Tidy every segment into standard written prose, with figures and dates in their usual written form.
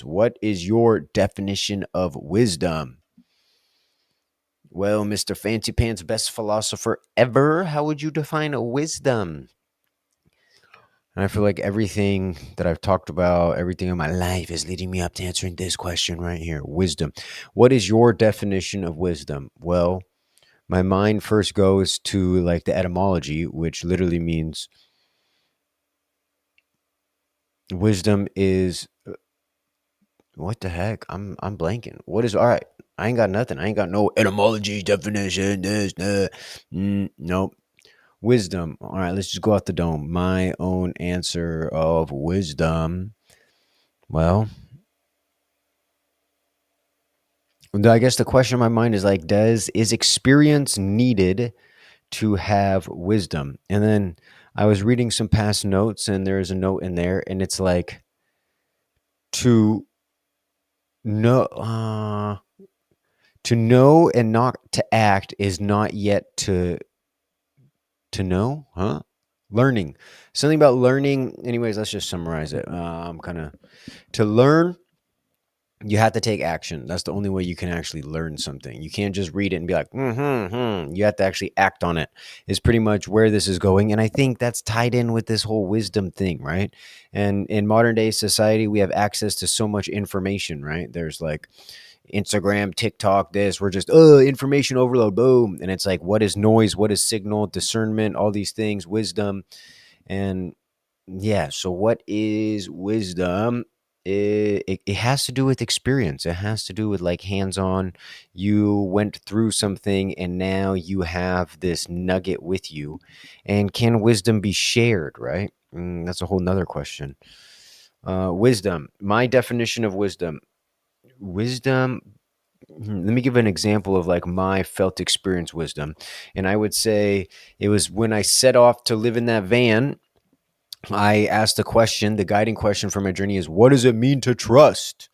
What is your definition of wisdom? Well, Mr. Fancy Pants, best philosopher ever, how would you define a wisdom? And I feel like everything that I've talked about, everything in my life is leading me up to answering this question right here. Wisdom. What is your definition of wisdom? Well, my mind first goes to like the etymology, which literally means wisdom is what the heck? I'm blanking. What is all right? I ain't got nothing. I ain't got no etymology definition. This, that. Nope. Wisdom. All right, let's just go out the dome. My own answer of wisdom. Well, I guess the question in my mind is like, is experience needed to have wisdom? And then I was reading some past notes, and there's a note in there, and it's like to know, to know and not to act is not yet to know, huh? Learning, something about learning. Anyways, let's just summarize it. Kind of to learn you have to take action. That's the only way you can actually learn something. You can't just read it and be like, You have to actually act on it, is pretty much where this is going. And I think that's tied in with this whole wisdom thing, right? And in modern day society, we have access to so much information, right? There's like Instagram, TikTok, this, we're just, information overload, boom. And it's like, what is noise? What is signal, discernment, all these things, wisdom. And yeah. So, what is wisdom? It has to do with experience. It has to do with like hands on. You went through something and now you have this nugget with you. And can wisdom be shared, right? That's a whole nother question. Wisdom. My definition of wisdom. Wisdom. Let me give an example of like my felt experience wisdom. And I would say it was when I set off to live in that van. I asked a question. The guiding question for my journey is, what does it mean to trust?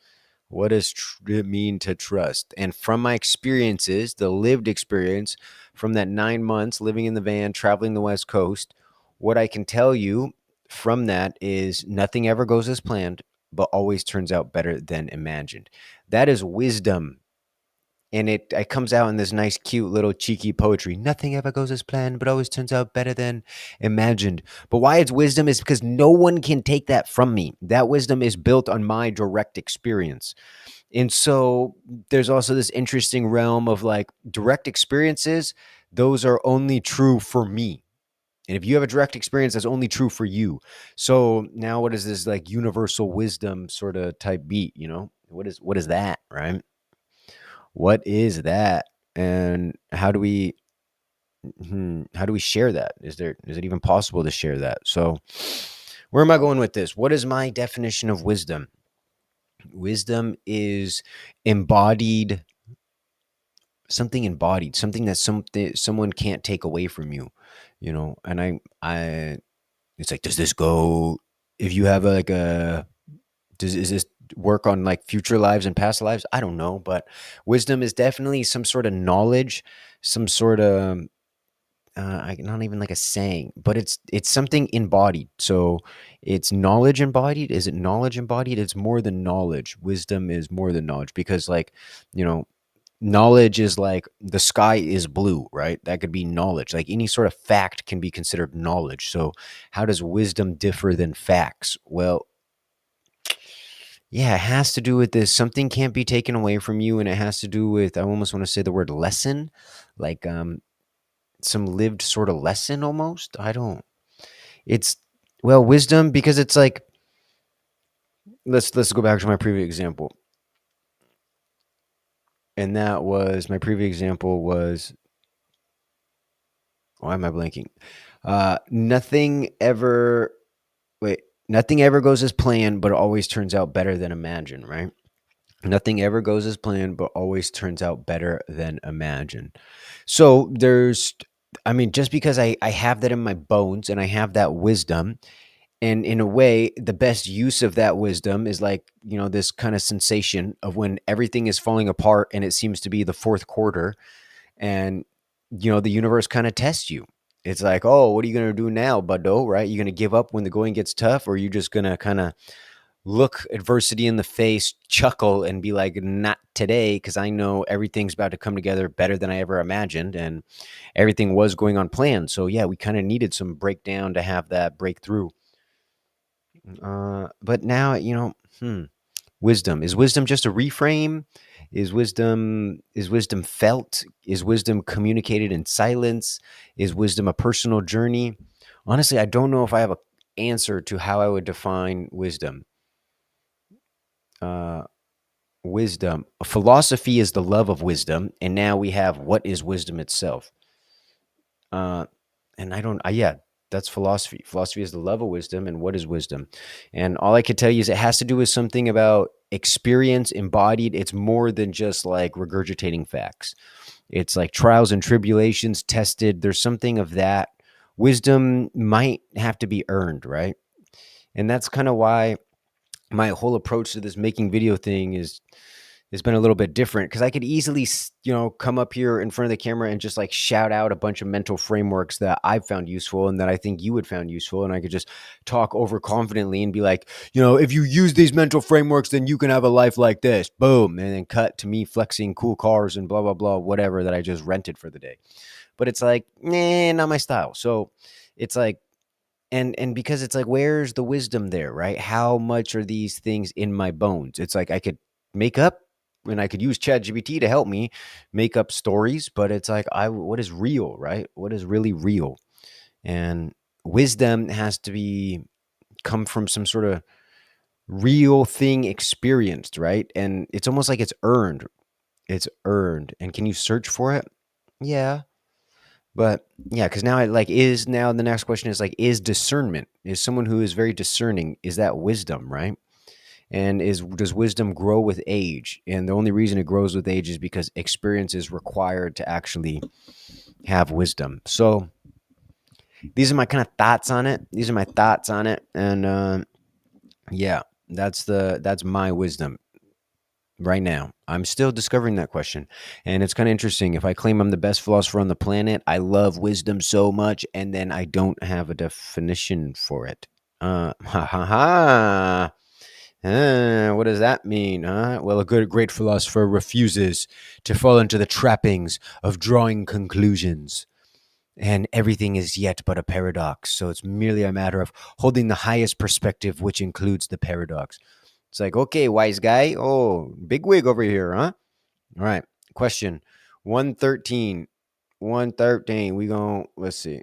What does it mean to trust? And from my experiences, the lived experience from that 9 months living in the van, traveling the West Coast, what I can tell you from that is nothing ever goes as planned, but always turns out better than imagined. That is wisdom, and it comes out in this nice, cute little cheeky poetry. Nothing ever goes as planned, but always turns out better than imagined. But why it's wisdom is because no one can take that from me. That wisdom is built on my direct experience. And so there's also this interesting realm of like direct experiences, those are only true for me. And if you have a direct experience, that's only true for you. So now what is this like universal wisdom sort of type beat, What is that, right? What is that? And how do we share that? Is it even possible to share that? So where am I going with this? What is my definition of wisdom? Wisdom is embodied, something embodied, something that someone can't take away from you. And I it's like, does this go if you have like a does is this work on like future lives and past lives? I don't know, but wisdom is definitely some sort of knowledge, some sort of not even like a saying, but it's something embodied. So it's knowledge embodied. Is it knowledge embodied? It's more than knowledge. Wisdom is more than knowledge because, like, you know, knowledge is like the sky is blue, right? That could be knowledge. Like any sort of fact can be considered knowledge. So how does wisdom differ than facts? Well, yeah, it has to do with this. Something can't be taken away from you, and it has to do with, I almost want to say the word lesson, like some lived sort of lesson almost. I don't. It's well, wisdom because it's like let's go back to my previous example. And that was my previous example was, why am I blanking? Nothing ever wait, nothing ever goes as planned, but it always turns out better than imagined, right? Nothing ever goes as planned, but always turns out better than imagined. So I mean, just because I have that in my bones and I have that wisdom, and in a way, the best use of that wisdom is like, this kind of sensation of when everything is falling apart and it seems to be the fourth quarter, and, the universe kind of tests you. It's like, oh, what are you going to do now, buddo? Right? You going to give up when the going gets tough, or are you just going to kind of look adversity in the face, chuckle, and be like, not today, because I know everything's about to come together better than I ever imagined. And everything was going on plan. So, yeah, we kind of needed some breakdown to have that breakthrough. But now, wisdom. Is wisdom just a reframe? Is wisdom felt? Is wisdom communicated in silence? Is wisdom a personal journey? Honestly, I don't know if I have an answer to how I would define wisdom. Uh, wisdom. Philosophy is the love of wisdom, and now we have what is wisdom itself. Uh, and I don't. Yeah, that's philosophy. Philosophy is the love of wisdom, and what is wisdom? And all I could tell you is it has to do with something about experience embodied. It's more than just like regurgitating facts. It's like trials and tribulations tested. There's something of that. Wisdom might have to be earned, right? And that's kind of why my whole approach to this making video thing is has been a little bit different, because I could easily, come up here in front of the camera and just like shout out a bunch of mental frameworks that I've found useful and that I think you would found useful. And I could just talk overconfidently and be like, if you use these mental frameworks, then you can have a life like this. Boom. And then cut to me flexing cool cars and blah, blah, blah, whatever that I just rented for the day. But it's like, nah, not my style. So it's like, and because it's like, where's the wisdom there, right? How much are these things in my bones? It's like I could make up, and I could use ChatGPT to help me make up stories, but it's like, what is real, right? What is really real? And wisdom has to be come from some sort of real thing experienced, right? And it's almost like it's earned. It's earned. And can you search for it? Yeah. But yeah, because now now the next question is like, is discernment, is someone who is very discerning, is that wisdom, right? And does wisdom grow with age? And the only reason it grows with age is because experience is required to actually have wisdom. So these are my kind of thoughts on it. These are my thoughts on it. And yeah, that's my wisdom right now. I'm still discovering that question. And it's kind of interesting. If I claim I'm the best philosopher on the planet, I love wisdom so much, and then I don't have a definition for it. Ha ha ha. What does that mean? Well, great philosopher refuses to fall into the trappings of drawing conclusions. And everything is yet but a paradox. So it's merely a matter of holding the highest perspective, which includes the paradox. It's like, okay, wise guy. Oh, big wig over here, huh? All right. Question 113. 113. Let's see.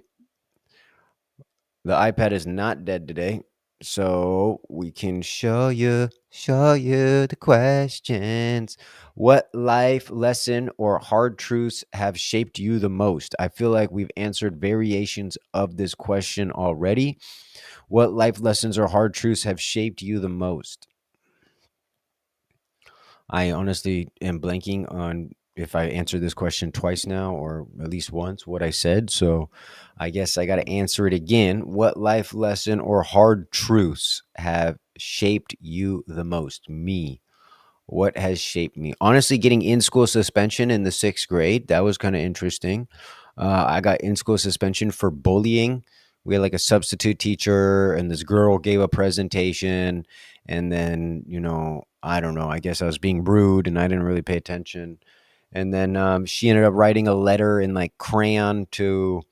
The iPad is not dead today. So we can show you the questions. What life lesson or hard truths have shaped you the most? I feel like we've answered variations of this question already. What life lessons or hard truths have shaped you the most? I honestly am blanking on if I answered this question twice now or at least once what I said. So I guess I got to answer it again. What life lesson or hard truths have shaped you the most? Me. What has shaped me? Honestly, getting in school suspension in the sixth grade, that was kind of interesting. I got in school suspension for bullying. We had like a substitute teacher, and this girl gave a presentation. And then, I don't know, I guess I was being rude and I didn't really pay attention. And then she ended up writing a letter in like crayon to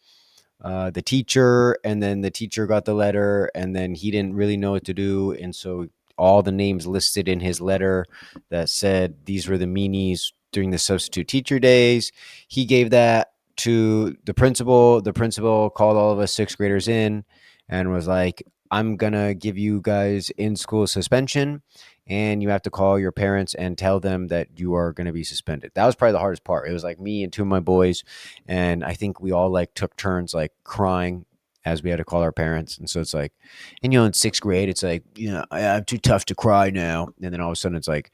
the teacher, and then the teacher got the letter, and then he didn't really know what to do, and so all the names listed in his letter that said these were the meanies during the substitute teacher days, he gave that to the principal. The principal called all of us sixth graders in and was like, I'm gonna give you guys in school suspension, and you have to call your parents and tell them that you are going to be suspended. That was probably the hardest part. It was like me and two of my boys, and I think we all like took turns like crying as we had to call our parents. And so it's like, and in sixth grade, it's like, I'm too tough to cry now. And then all of a sudden it's like,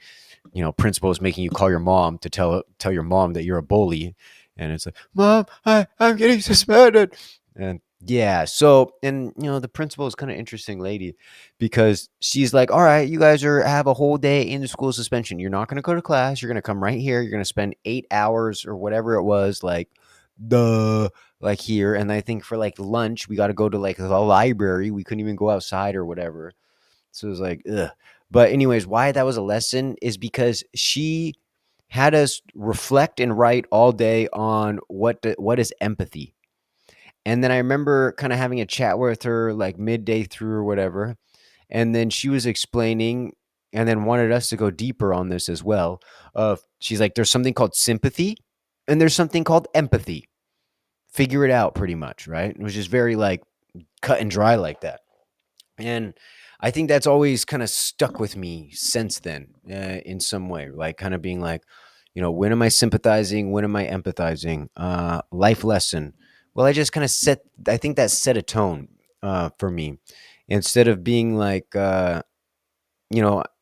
principal is making you call your mom to tell your mom that you're a bully. And it's like, Mom, I'm getting suspended. And yeah, so, and the principal is kind of interesting lady, because she's like, all right, you guys have a whole day in school suspension. You're not going to go to class. You're going to come right here. You're going to spend 8 hours or whatever it was, like like here. And I think for like lunch, we got to go to like the library. We couldn't even go outside or whatever. So it was like, ugh. But anyways, why that was a lesson is because she had us reflect and write all day on what is empathy. And then I remember kind of having a chat with her like midday through or whatever. And then she was explaining and then wanted us to go deeper on this as well. She's like, there's something called sympathy and there's something called empathy. Figure it out pretty much, right? It was just very like cut and dry like that. And I think that's always kind of stuck with me since then, in some way, like kind of being like, when am I sympathizing? When am I empathizing? Life lesson. Well, I just kind of I think that set a tone for me instead of being like,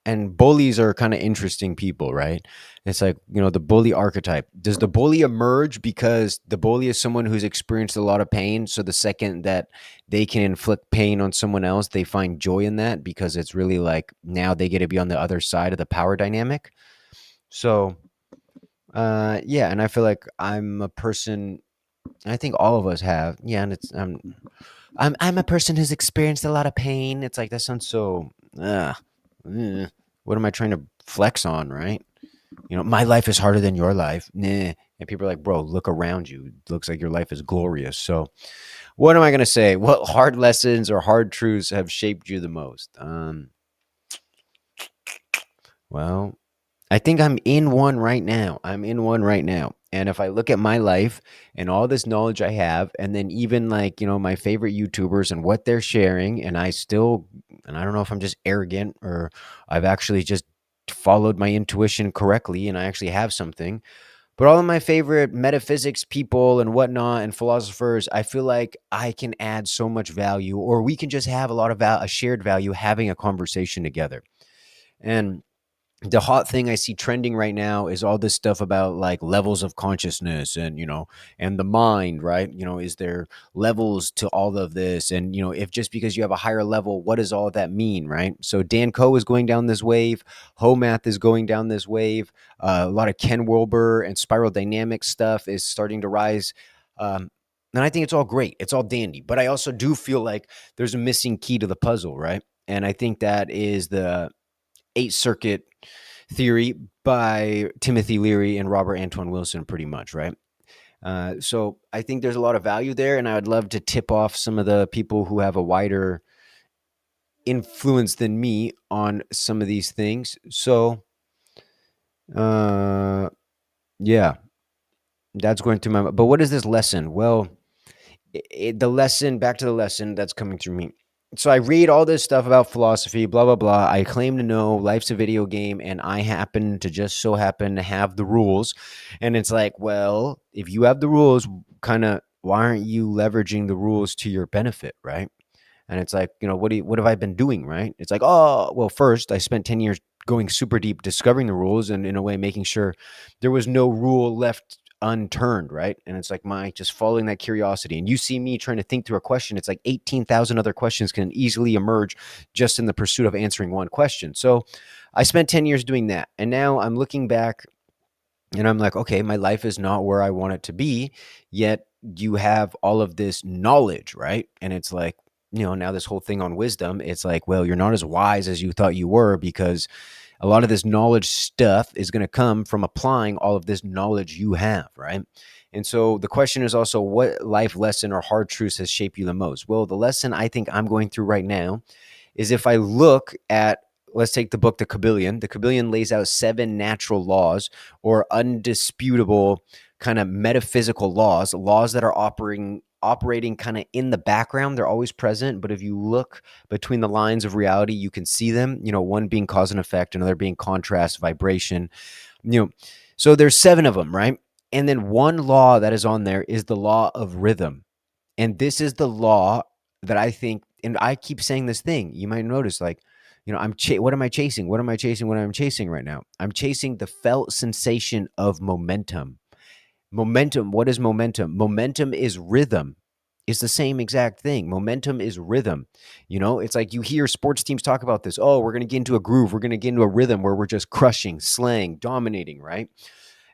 and bullies are kind of interesting people, right? It's like, the bully archetype. Does the bully emerge because the bully is someone who's experienced a lot of pain? So the second that they can inflict pain on someone else, they find joy in that because it's really like now they get to be on the other side of the power dynamic. So, yeah. And I feel like I'm a person, I think all of us have. Yeah. And I'm a person who's experienced a lot of pain. It's like, that sounds so, uh, what am I trying to flex on, right? My life is harder than your life. Nah. And people are like, bro, look around you. It looks like your life is glorious. So what am I going to say? What hard lessons or hard truths have shaped you the most? Well, I think I'm in one right now. I'm in one right now. And if I look at my life and all this knowledge I have, and then even like, my favorite YouTubers and what they're sharing, and I don't know if I'm just arrogant or I've actually just followed my intuition correctly and I actually have something. But all of my favorite metaphysics people and whatnot and philosophers, I feel like I can add so much value, or we can just have a lot of a shared value having a conversation together. And the hot thing I see trending right now is all this stuff about like levels of consciousness and and the mind, right? Is there levels to all of this? And if just because you have a higher level, what does all of that mean, right? So Dan Coe is going down this wave, Homath is going down this wave, a lot of Ken Wilber and spiral dynamics stuff is starting to rise. And I think it's all great, it's all dandy, but I also do feel like there's a missing key to the puzzle, right? And I think that is the Eighth Circuit theory by Timothy Leary and Robert Antoine Wilson, pretty much, right? So I think there's a lot of value there, and I would love to tip off some of the people who have a wider influence than me on some of these things. So, uh, yeah, that's going through my. But what is this lesson? Well, the lesson, back to the lesson that's coming through me. So I read all this stuff about philosophy, blah blah blah. I claim to know life's a video game, and I happen to just so happen to have the rules. And it's like, well, if you have the rules, kind of, why aren't you leveraging the rules to your benefit, right? And it's like, what have I been doing, right? It's like, oh, well, first I spent 10 years going super deep, discovering the rules, and in a way making sure there was no rule left unturned, right? And it's like my just following that curiosity. And you see me trying to think through a question, it's like 18,000 other questions can easily emerge just in the pursuit of answering one question. So I spent 10 years doing that. And now I'm looking back and I'm like, okay, my life is not where I want it to be, yet you have all of this knowledge, right? And it's like, now this whole thing on wisdom, it's like, well, you're not as wise as you thought you were because a lot of this knowledge stuff is going to come from applying all of this knowledge you have, right? And so the question is also, what life lesson or hard truths has shaped you the most? Well, the lesson I think I'm going through right now is if I look at, let's take the book The Kabbalion lays out 7 natural laws or undisputable kind of metaphysical laws that are operating kind of in the background. They're always present, but if you look between the lines of reality, you can see them, one being cause and effect, another being contrast, vibration, so there's 7 of them, right? And then one law that is on there is the law of rhythm. And this is the law that I think, and I keep saying this thing, you might notice, like, what am I chasing? What am I chasing? What am I chasing right now? I'm chasing the felt sensation of momentum. Momentum. What is momentum? Momentum is rhythm. It's the same exact thing. Momentum is rhythm. It's like you hear sports teams talk about this. Oh, we're going to get into a groove. We're going to get into a rhythm where we're just crushing, slaying, dominating, right?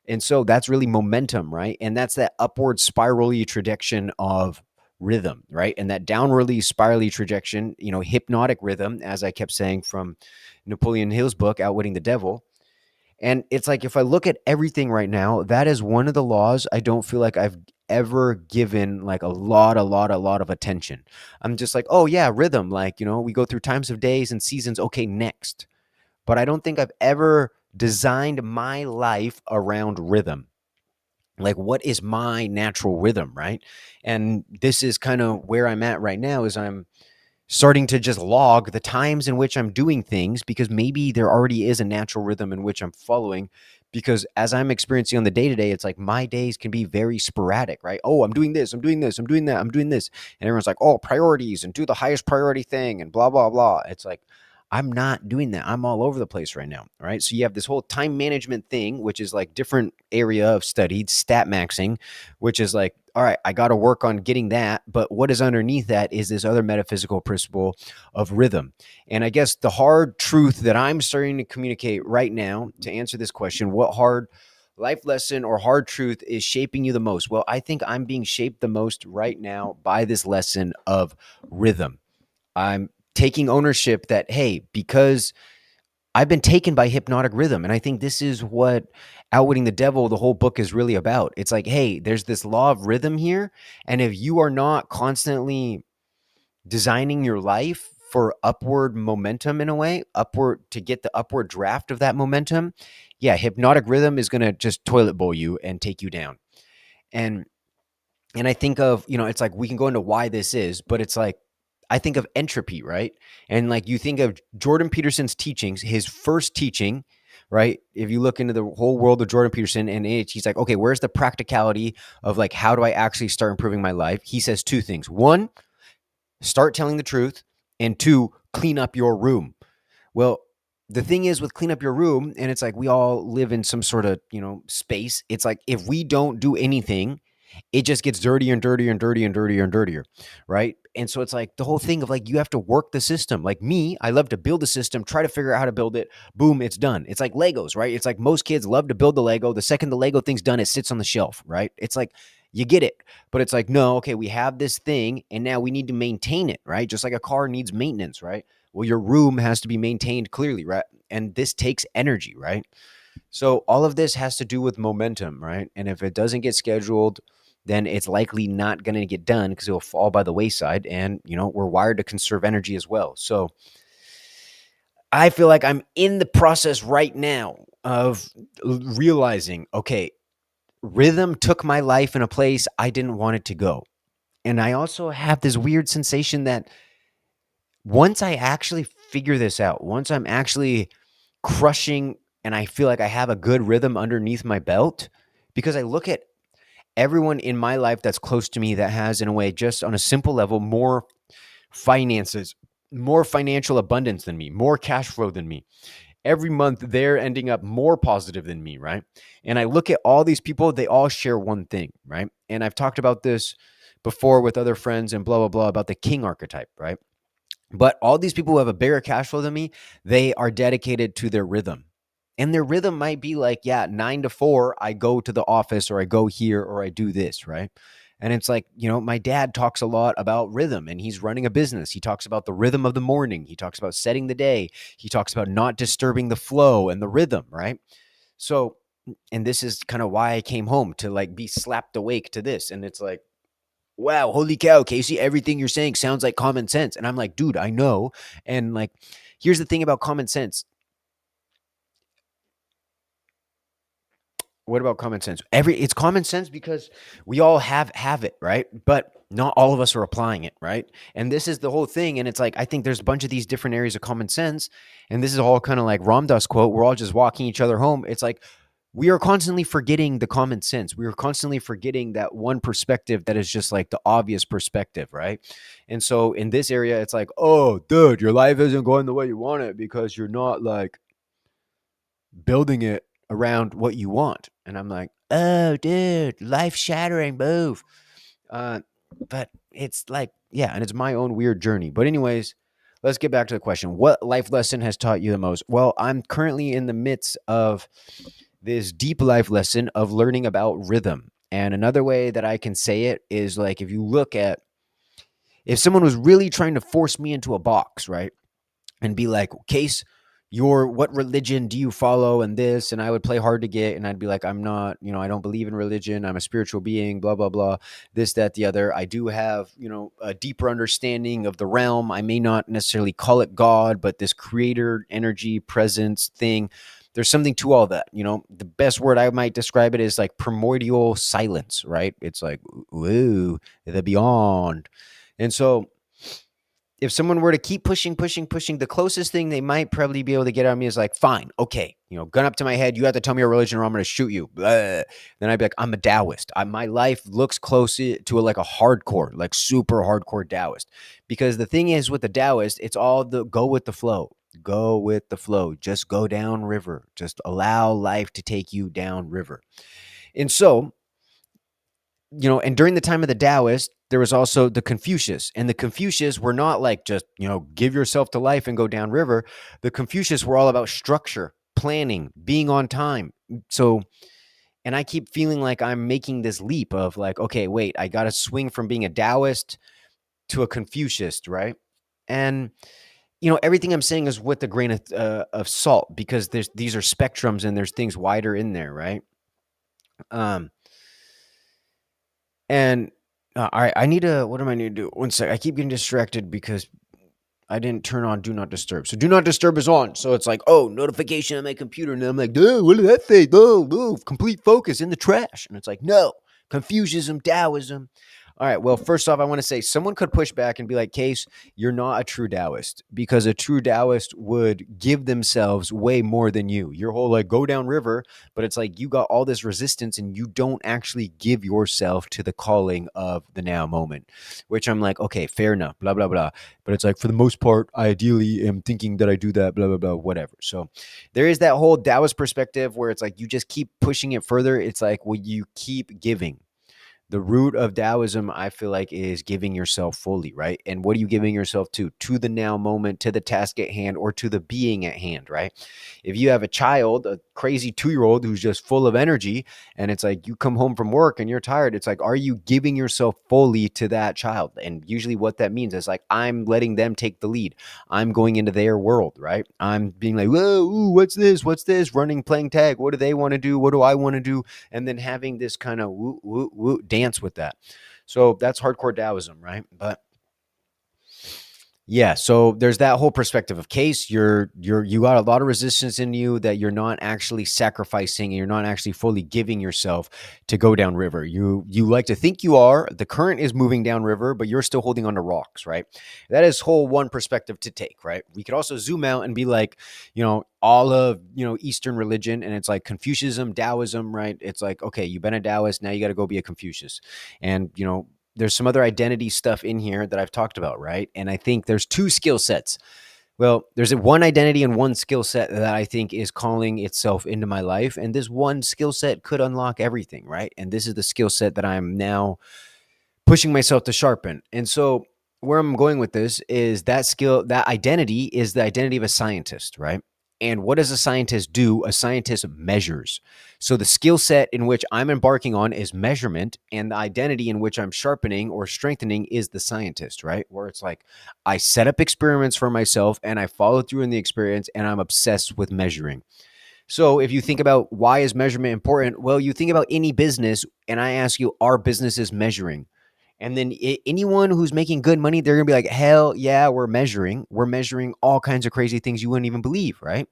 And so that's really momentum, right? And that's that upward spirally trajectory of rhythm, right? And that downwardly spirally trajectory, hypnotic rhythm, as I kept saying from Napoleon Hill's book, Outwitting the Devil. And it's like, if I look at everything right now, that is one of the laws I don't feel like I've ever given like a lot of attention. I'm just like, oh yeah, rhythm. Like, we go through times of days and seasons. Okay, next. But I don't think I've ever designed my life around rhythm. Like, what is my natural rhythm, right? And this is kind of where I'm at right now, is I'm starting to just log the times in which I'm doing things, because maybe there already is a natural rhythm in which I'm following. Because as I'm experiencing on the day to day, it's like my days can be very sporadic, right? Oh, I'm doing this, I'm doing this, I'm doing that, I'm doing this. And everyone's like, oh, priorities and do the highest priority thing and blah, blah, blah. It's like, I'm not doing that. I'm all over the place right now. Right. So you have this whole time management thing, which is like different area of study, stat maxing, which is like, all right, I got to work on getting that. But what is underneath that is this other metaphysical principle of rhythm. And I guess the hard truth that I'm starting to communicate right now to answer this question, what hard life lesson or hard truth is shaping you the most? Well, I think I'm being shaped the most right now by this lesson of rhythm. I'm taking ownership that, hey, because I've been taken by hypnotic rhythm. And I think this is what Outwitting the Devil, the whole book, is really about. It's like, hey, there's this law of rhythm here. And if you are not constantly designing your life for upward momentum, in a way, upward, to get the upward draft of that momentum, yeah, hypnotic rhythm is going to just toilet bowl you and take you down. And I think of, it's like, we can go into why this is, but it's like, I think of entropy, right? And like, you think of Jordan Peterson's teachings, his first teaching, right? If you look into the whole world of Jordan Peterson, and he's like, okay, where's the practicality of like, how do I actually start improving my life? He says two things. One, start telling the truth. And two, clean up your room. Well, the thing is with clean up your room, and it's like, we all live in some sort of, space. It's like, if we don't do anything, it just gets dirtier and dirtier and dirtier and dirtier and dirtier, right? And so it's like the whole thing of like, you have to work the system. Like me, I love to build a system, try to figure out how to build it. Boom, it's done. It's like Legos, right? It's like most kids love to build the Lego. The second the Lego thing's done, it sits on the shelf, right? It's like, you get it. But it's like, no, okay, we have this thing and now we need to maintain it, right? Just like a car needs maintenance, right? Well, your room has to be maintained clearly, right? And this takes energy, right? So all of this has to do with momentum, right? And if it doesn't get scheduled, then it's likely not going to get done because it will fall by the wayside. And, we're wired to conserve energy as well. So I feel like I'm in the process right now of realizing, okay, rhythm took my life in a place I didn't want it to go. And I also have this weird sensation that once I actually figure this out, once I'm actually crushing and I feel like I have a good rhythm underneath my belt, because I look at everyone in my life that's close to me that has, in a way, just on a simple level, more finances, more financial abundance than me, more cash flow than me. Every month, they're ending up more positive than me, right? And I look at all these people, they all share one thing, right? And I've talked about this before with other friends and blah, blah, blah about the king archetype, right? But all these people who have a bigger cash flow than me, they are dedicated to their rhythm. And their rhythm might be like, yeah, 9 to 4, I go to the office or I go here or I do this, right? And it's like, my dad talks a lot about rhythm and he's running a business. He talks about the rhythm of the morning. He talks about setting the day. He talks about not disturbing the flow and the rhythm, right? So, and this is kind of why I came home, to like be slapped awake to this. And it's like, wow, holy cow, Casey, everything you're saying sounds like common sense. And I'm like, dude, I know. And like, here's the thing about common sense. What about common sense? It's common sense because we all have it, right? But not all of us are applying it, right? And this is the whole thing. And it's like, I think there's a bunch of these different areas of common sense. And this is all kind of like Ram Dass quote, we're all just walking each other home. It's like, we are constantly forgetting the common sense. We are constantly forgetting that one perspective that is just like the obvious perspective, right? And so in this area, it's like, oh, dude, your life isn't going the way you want it because you're not like building it around what you want. And I'm like, oh, dude, life shattering move. Uh, but it's like, yeah, and it's my own weird journey. But anyways, let's get back to the question. What life lesson has taught you the most? Well, I'm currently in the midst of this deep life lesson of learning about rhythm. And another way that I can say it is like, if you look at If someone was really trying to force me into a box, right? And be like, Case, what religion do you follow and this? And I would play hard to get. And I'd be like, I'm not, I don't believe in religion. I'm a spiritual being, blah, blah, blah, this, that, the other. I do have, a deeper understanding of the realm. I may not necessarily call it God, but this creator energy presence thing, there's something to all that. The best word I might describe it is like primordial silence, right? It's like, woo, the beyond. And so if someone were to keep pushing, the closest thing they might probably be able to get out of me is like, fine, okay, gun up to my head, you have to tell me your religion or I'm going to shoot you. Blah. Then I'd be like, I'm a Taoist. My life looks close to like a hardcore, like super hardcore Taoist. Because the thing is with the Taoist, it's all the go with the flow. Go with the flow. Just go down river. Just allow life to take you down river. And so, and during the time of the Taoist, there was also the Confucius. And the Confucius were not like just, give yourself to life and go downriver. The Confucius were all about structure, planning, being on time. So, and I keep feeling like I'm making this leap of like, okay, wait, I got to swing from being a Taoist to a Confucius, right? And, everything I'm saying is with a grain of salt because these are spectrums and there's things wider in there, right? And all right, what am I need to do? One sec. I keep getting distracted because I didn't turn on do not disturb. So do not disturb is on. So it's like, oh, notification on my computer. And I'm like, duh, what did that say? No, complete focus in the trash. And it's like, no, Confucianism, Taoism. All right. Well, first off, I want to say someone could push back and be like, Case, you're not a true Taoist because a true Taoist would give themselves way more than you. Your whole like go down river, but it's like you got all this resistance and you don't actually give yourself to the calling of the now moment, which I'm like, okay, fair enough, blah, blah, blah. But it's like for the most part, I ideally am thinking that I do that, blah, blah, blah, whatever. So there is that whole Taoist perspective where it's like you just keep pushing it further. It's like, well, you keep giving. The root of Taoism, I feel like, is giving yourself fully, right? And what are you giving yourself to? To the now moment, to the task at hand, or to the being at hand, right? If you have a child, a crazy 2-year-old who's just full of energy, and it's like you come home from work and you're tired, it's like, are you giving yourself fully to that child? And usually what that means is like, I'm letting them take the lead. I'm going into their world, right? I'm being like, whoa, ooh, what's this? What's this? Running, playing tag. What do they want to do? What do I want to do? And then having this kind of woo, woo, woo, dance with that. So that's hardcore Taoism, right? But yeah, so there's that whole perspective of Case. You got a lot of resistance in you that you're not actually sacrificing and you're not actually fully giving yourself to go down river. You like to think you are. The current is moving down river, but you're still holding onto rocks, right? That is whole one perspective to take, right? We could also zoom out and be like, all of Eastern religion, and it's like Confucianism, Taoism, right? It's like, okay, you've been a Taoist, now you got to go be a Confucius, and there's some other identity stuff in here that I've talked about, right? And I think there's two skill sets. Well, there's one identity and one skill set that I think is calling itself into my life. And this one skill set could unlock everything, right? And this is the skill set that I'm now pushing myself to sharpen. And so where I'm going with this is that skill, that identity is the identity of a scientist, right? And what does a scientist do? A scientist measures. So the skill set in which I'm embarking on is measurement, and the identity in which I'm sharpening or strengthening is the scientist, right? Where it's like I set up experiments for myself and I follow through in the experience and I'm obsessed with measuring. So if you think about why is measurement important? Well, you think about any business and I ask you, are businesses measuring? And then anyone who's making good money, they're going to be like, hell yeah, we're measuring. We're measuring all kinds of crazy things you wouldn't even believe, right?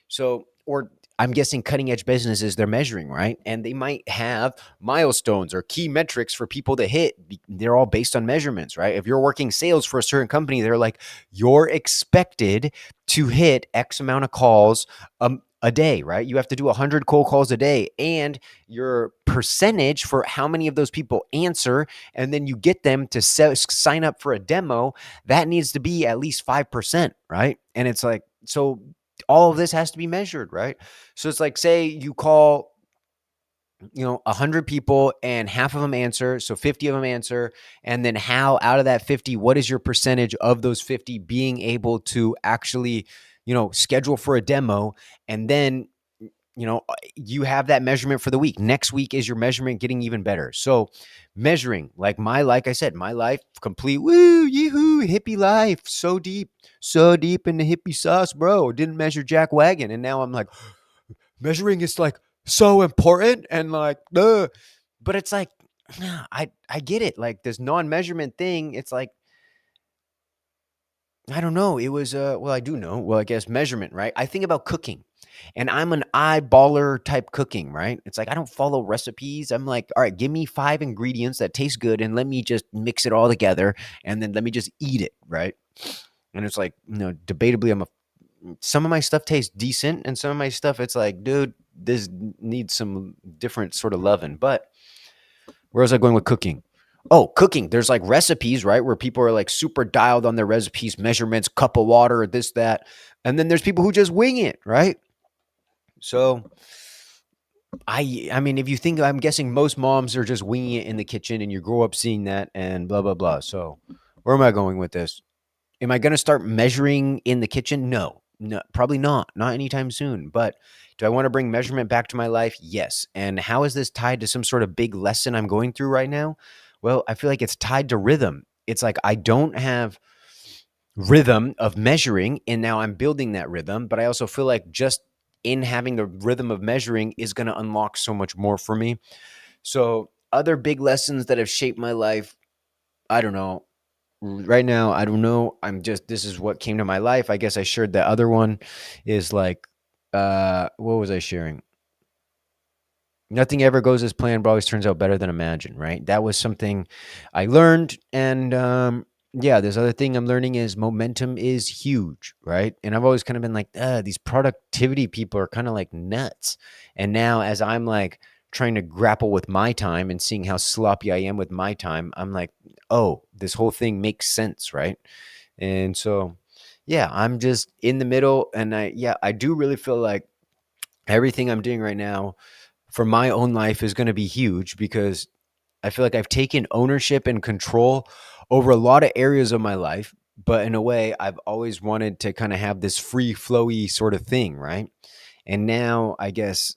So, or I'm guessing cutting edge businesses, they're measuring, right? And they might have milestones or key metrics for people to hit. They're all based on measurements, right? If you're working sales for a certain company, they're like, you're expected to hit X amount of calls a day, right? You have to do 100 cold calls a day, and your percentage for how many of those people answer, and then you get them to sign up for a demo, that needs to be at least 5%, right? And it's like, so all of this has to be measured, right? So it's like, say you call 100 people and half of them answer, so 50 of them answer, and then how out of that 50, what is your percentage of those 50 being able to actually schedule for a demo? And then you have that measurement for the week. Next week is your measurement getting even better. So measuring, like I said, my life, complete woo, yee-hoo, hippie life, so deep in the hippie sauce, bro. Didn't measure jack wagon. And now I'm like, measuring is like so important and like, but it's like, I get it. Like this non-measurement thing, it's like, I don't know. It was well, I do know. Well, I guess measurement, right? I think about cooking. And I'm an eyeballer type cooking, right? It's like I don't follow recipes. I'm like, all right, give me 5 ingredients that taste good and let me just mix it all together and then let me just eat it, right? And it's like, debatably some of my stuff tastes decent and some of my stuff it's like, dude, this needs some different sort of loving. But where was I going with cooking? Oh, cooking. There's like recipes, right? Where people are like super dialed on their recipes, measurements, cup of water, this, that. And then there's people who just wing it, right? So I mean, if you think, I'm guessing most moms are just winging it in the kitchen and you grow up seeing that and blah, blah, blah. So where am I going with this? Am I going to start measuring in the kitchen? No, no, probably not anytime soon. But do I want to bring measurement back to my life? Yes. And how is this tied to some sort of big lesson I'm going through right now? Well, I feel like it's tied to rhythm. It's like I don't have rhythm of measuring, and now I'm building that rhythm. But I also feel like just in having the rhythm of measuring is going to unlock so much more for me. So, other big lessons that have shaped my life, I don't know. Right now, I don't know. This is what came to my life. I guess I shared the other one is like, what was I sharing? Nothing ever goes as planned, but always turns out better than imagined, right? That was something I learned. And yeah, this other thing I'm learning is momentum is huge, right? And I've always kind of been like, these productivity people are kind of like nuts. And now, as I'm like trying to grapple with my time and seeing how sloppy I am with my time, I'm like, oh, this whole thing makes sense, right? And so, yeah, I'm just in the middle. And I do really feel like everything I'm doing right now for my own life is going to be huge because I feel like I've taken ownership and control over a lot of areas of my life. But in a way, I've always wanted to kind of have this free flowy sort of thing, right? And now I guess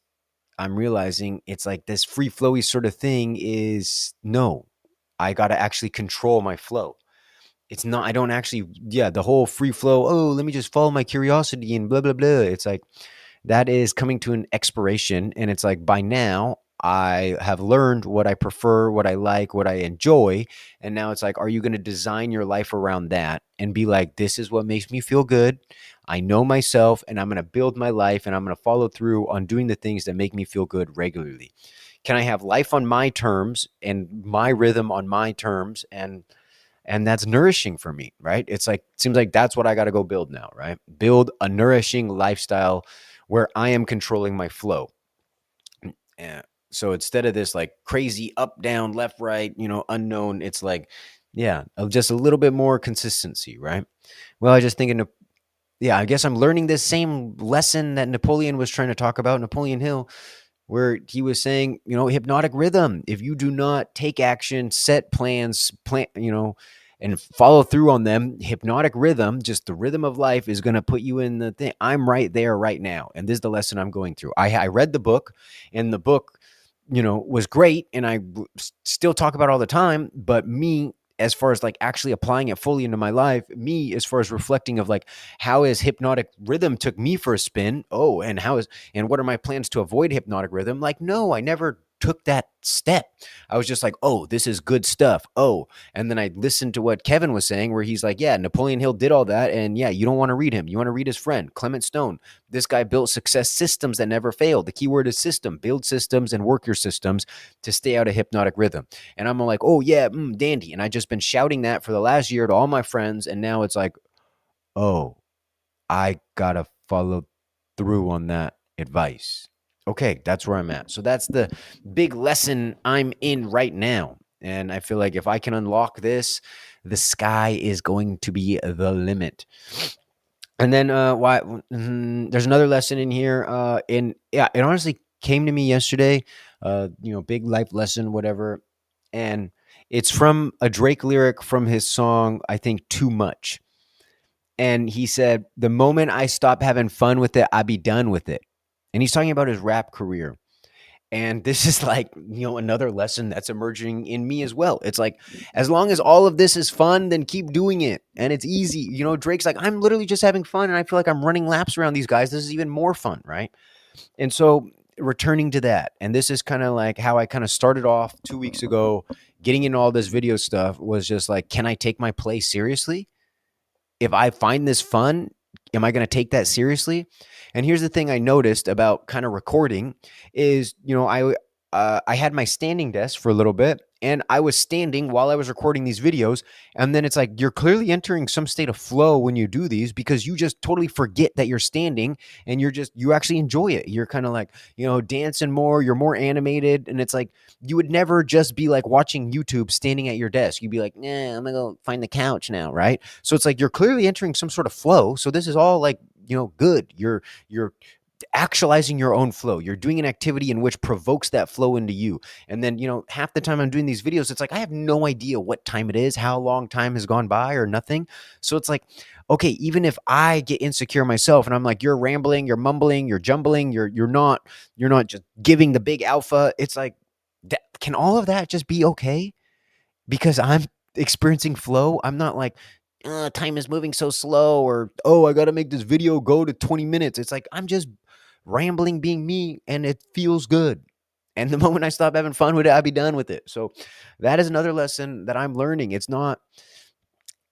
I'm realizing it's like this free flowy sort of thing is no, I got to actually control my flow. It's not, I don't actually, yeah, the whole free flow, oh, let me just follow my curiosity and blah, blah, blah. It's like, that is coming to an expiration. And it's like by now I have learned what I prefer, what I like, what I enjoy. And now it's like, are you going to design your life around that and be like, this is what makes me feel good? I know myself and I'm going to build my life and I'm going to follow through on doing the things that make me feel good regularly. Can I have life on my terms and my rhythm on my terms? And that's nourishing for me, right? It's like, seems like that's what I got to go build now, right? Build a nourishing lifestyle where I am controlling my flow. Yeah. So instead of this like crazy up, down, left, right, unknown, it's like, yeah, just a little bit more consistency, right? Well, I just thinking, yeah, I guess I'm learning this same lesson that Napoleon was trying to talk about, Napoleon Hill, where he was saying, hypnotic rhythm. If you do not take action, set plans, and follow through on them, hypnotic rhythm, just the rhythm of life is going to put you in the thing. I'm right there right now. And this is the lesson I'm going through. I read the book and the book, was great. And I still talk about it all the time, but me, as far as like actually applying it fully into my life, me as far as reflecting of like how is hypnotic rhythm took me for a spin. Oh, and what are my plans to avoid hypnotic rhythm? Like, no, I never took that step. I was just like, oh, this is good stuff. Oh, and then I listened to what Kevin was saying, where he's like, yeah, Napoleon Hill did all that. And yeah, you don't want to read him. You want to read his friend, Clement Stone. This guy built success systems that never failed. The key word is system. Build systems and work your systems to stay out of hypnotic rhythm. And I'm like, oh, yeah, dandy. And I just been shouting that for the last year to all my friends. And now it's like, oh, I got to follow through on that advice. Okay, that's where I'm at. So that's the big lesson I'm in right now. And I feel like if I can unlock this, the sky is going to be the limit. And then there's another lesson in here. It honestly came to me yesterday. Big life lesson, whatever. And it's from a Drake lyric from his song, I think, Too Much. And he said, the moment I stop having fun with it, I be done with it. and he's talking about his rap career. And this is like, another lesson that's emerging in me as well. It's like, as long as all of this is fun, then keep doing it. And it's easy. Drake's like, I'm literally just having fun. And I feel like I'm running laps around these guys. This is even more fun, right? And so, returning to that, and this is kind of like how I kind of started off 2 weeks ago, getting into all this video stuff, was just like, can I take my play seriously? If I find this fun, am I going to take that seriously? And here's the thing I noticed about kind of recording is, I had my standing desk for a little bit, and I was standing while I was recording these videos. And then it's like, you're clearly entering some state of flow when you do these, because you just totally forget that you're standing, and you actually enjoy it. You're kind of like, dancing more, you're more animated. And it's like, you would never just be like watching YouTube standing at your desk. You'd be like, nah, I'm gonna go find the couch now, right? So it's like, you're clearly entering some sort of flow. So this is all like, good. You're actualizing your own flow. You're doing an activity in which provokes that flow into you. And then, half the time I'm doing these videos, it's like, I have no idea what time it is, how long time has gone by, or nothing. So it's like, okay, even if I get insecure myself and I'm like, you're rambling, you're mumbling, you're jumbling, you're not just giving the big alpha. It's like, can all of that just be okay? Because I'm experiencing flow. I'm not like, time is moving so slow, or, oh, I got to make this video go to 20 minutes. It's like, I'm just rambling, being me, and it feels good. And the moment I stop having fun with it, I'll be done with it. So that is another lesson that I'm learning. It's not.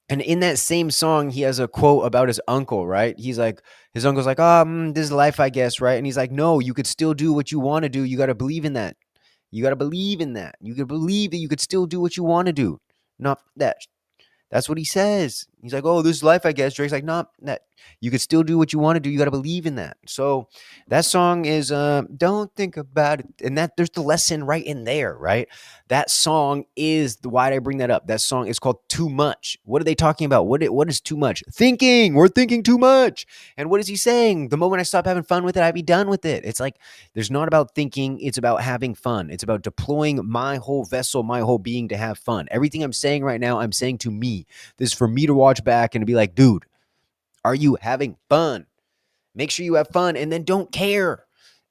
And in that same song, he has a quote about his uncle, right? He's like, his uncle's like, oh, this is life, I guess, right? And he's like, no, you could still do what you want to do. You got to believe in that. You got to believe in that. You could believe that you could still do what you want to do. Not that. That's what he says. He's like, oh, this is life, I guess. Drake's like, no, that you could still do what you want to do. You got to believe in that. So that song is Don't Think About It. And that there's the lesson right in there, right? That song is why did I bring that up? That song is called Too Much. What are they talking about? What is too much? Thinking. We're thinking too much. And what is he saying? The moment I stop having fun with it, I'd be done with it. It's like, there's not about thinking. It's about having fun. It's about deploying my whole vessel, my whole being to have fun. Everything I'm saying right now, I'm saying to me. This is for me to watch back and to be like, dude, are you having fun? Make sure you have fun, and then don't care.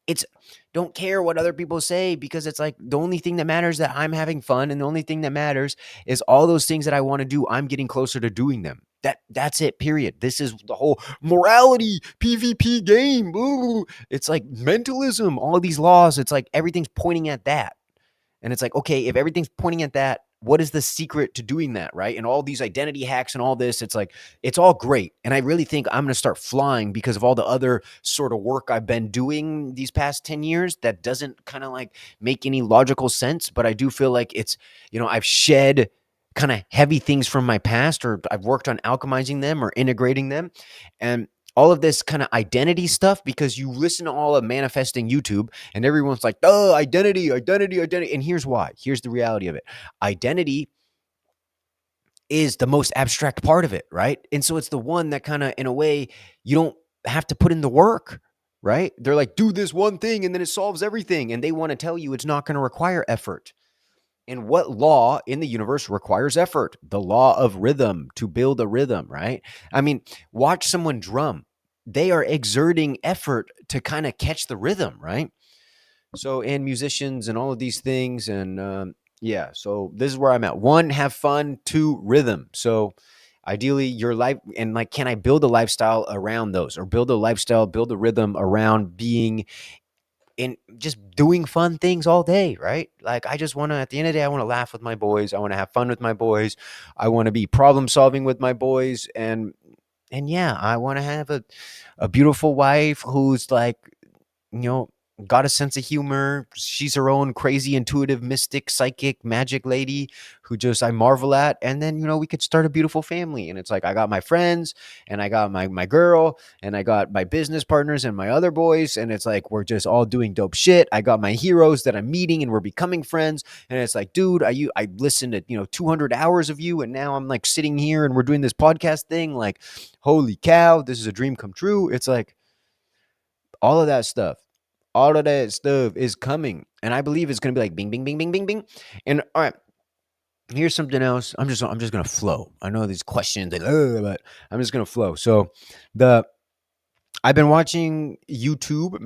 It's Don't care what other people say, because it's like, the only thing that matters is that I'm having fun, and the only thing that matters is all those things that I want to do, I'm getting closer to doing them. That's it, period. This is the whole morality PvP game. Ooh, it's like mentalism, all of these laws. It's like everything's pointing at that. And it's like, okay, if everything's pointing at that, what is the secret to doing that, right? And all these identity hacks and all this, it's like, it's all great. And I really think I'm going to start flying because of all the other sort of work I've been doing these past 10 years that doesn't kind of like make any logical sense. But I do feel like it's, I've shed kind of heavy things from my past, or I've worked on alchemizing them or integrating them. And all of this kind of identity stuff, because you listen to all of manifesting YouTube, and everyone's like, oh, identity, identity, identity. And here's why. Here's the reality of it. Identity is the most abstract part of it, right? And so it's the one that kind of, in a way, you don't have to put in the work, right? They're like, do this one thing and then it solves everything. And they want to tell you it's not going to require effort. And what law in the universe requires effort? The law of rhythm, to build a rhythm, right? I mean, watch someone drum. They are exerting effort to kind of catch the rhythm, right? So, and musicians and all of these things. And yeah, so this is where I'm at. One, have fun. Two, rhythm. So, ideally, your life, and like, can I build a lifestyle around those, or build a lifestyle, build a rhythm around being and just doing fun things all day, right? Like, I just want to, at the end of the day, I want to laugh with my boys. I want to have fun with my boys. I want to be problem solving with my boys. And yeah, I want to have a beautiful wife who's like, you know, got a sense of humor. She's her own crazy, intuitive, mystic, psychic, magic lady who just I marvel at. And then, we could start a beautiful family. And it's like, I got my friends, and I got my girl, and I got my business partners and my other boys. And it's like, we're just all doing dope shit. I got my heroes that I'm meeting, and we're becoming friends. And it's like, dude, I listened to, 200 hours of you. And now I'm like sitting here and we're doing this podcast thing. Like, holy cow, this is a dream come true. It's like, all of that stuff. All of that stuff is coming. And I believe it's gonna be like bing, bing, bing, bing, bing, bing. And all right, here's something else. I'm just gonna flow. I know these questions, but I'm just gonna flow. So the I've been watching YouTube.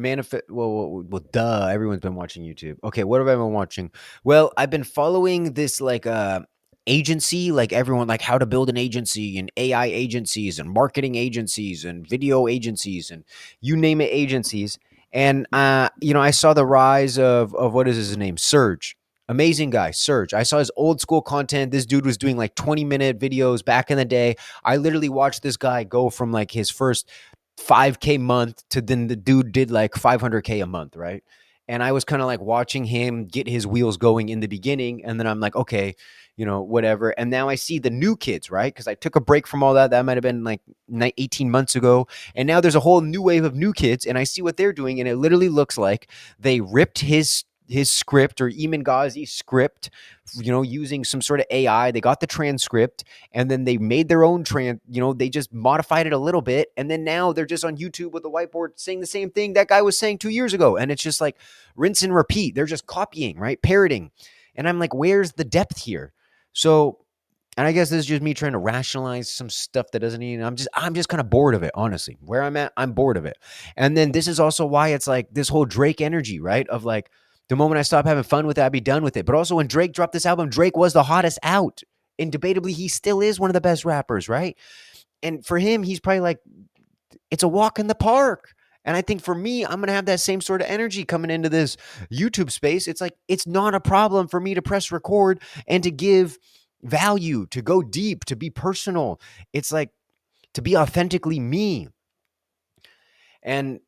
Duh. Everyone's been watching YouTube. Okay, what have I been watching? Well, I've been following this like agency, like everyone, like how to build an agency and AI agencies and marketing agencies and video agencies and you name it agencies. And I saw the rise of what is his name, Serge. Amazing guy, Serge. I saw his old school content. This dude was doing like 20-minute videos back in the day. I literally watched this guy go from like his first 5K month to then the dude did like 500K a month, right? And I was kind of like watching him get his wheels going in the beginning. And then I'm like, okay, whatever. And now I see the new kids, right? Because I took a break from all that. That might have been like 18 months ago. And now there's a whole new wave of new kids. And I see what they're doing. And it literally looks like they ripped his script or Eamon Ghazi's script, using some sort of AI. They got the transcript and then they made their own they just modified it a little bit. And then now they're just on YouTube with a whiteboard saying the same thing that guy was saying 2 years ago. And it's just like rinse and repeat. They're just copying, right? Parroting. And I'm like, where's the depth here? So, and I guess this is just me trying to rationalize some stuff that doesn't even, I'm just kind of bored of it, honestly. Where I'm at, I'm bored of it. And then this is also why it's like this whole Drake energy, right? Of like, the moment I stop having fun with it, I'd be done with it. But also when Drake dropped this album, Drake was the hottest out. And debatably, he still is one of the best rappers, right? And for him, he's probably like, it's a walk in the park. And I think for me, I'm going to have that same sort of energy coming into this YouTube space. It's like, it's not a problem for me to press record and to give value, to go deep, to be personal. It's like to be authentically me. And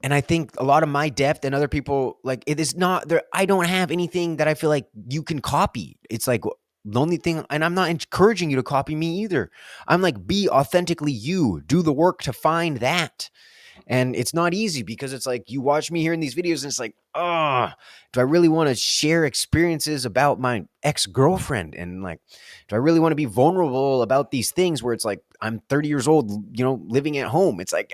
I think a lot of my depth and other people, like, it is not there. I don't have anything that I feel like you can copy. It's like the only thing, and I'm not encouraging you to copy me either. I'm like, be authentically you, do the work to find that. And it's not easy because it's like you watch me here in these videos and it's like, do I really want to share experiences about my ex-girlfriend? And like, do I really want to be vulnerable about these things where it's like, I'm 30 years old, living at home? It's like,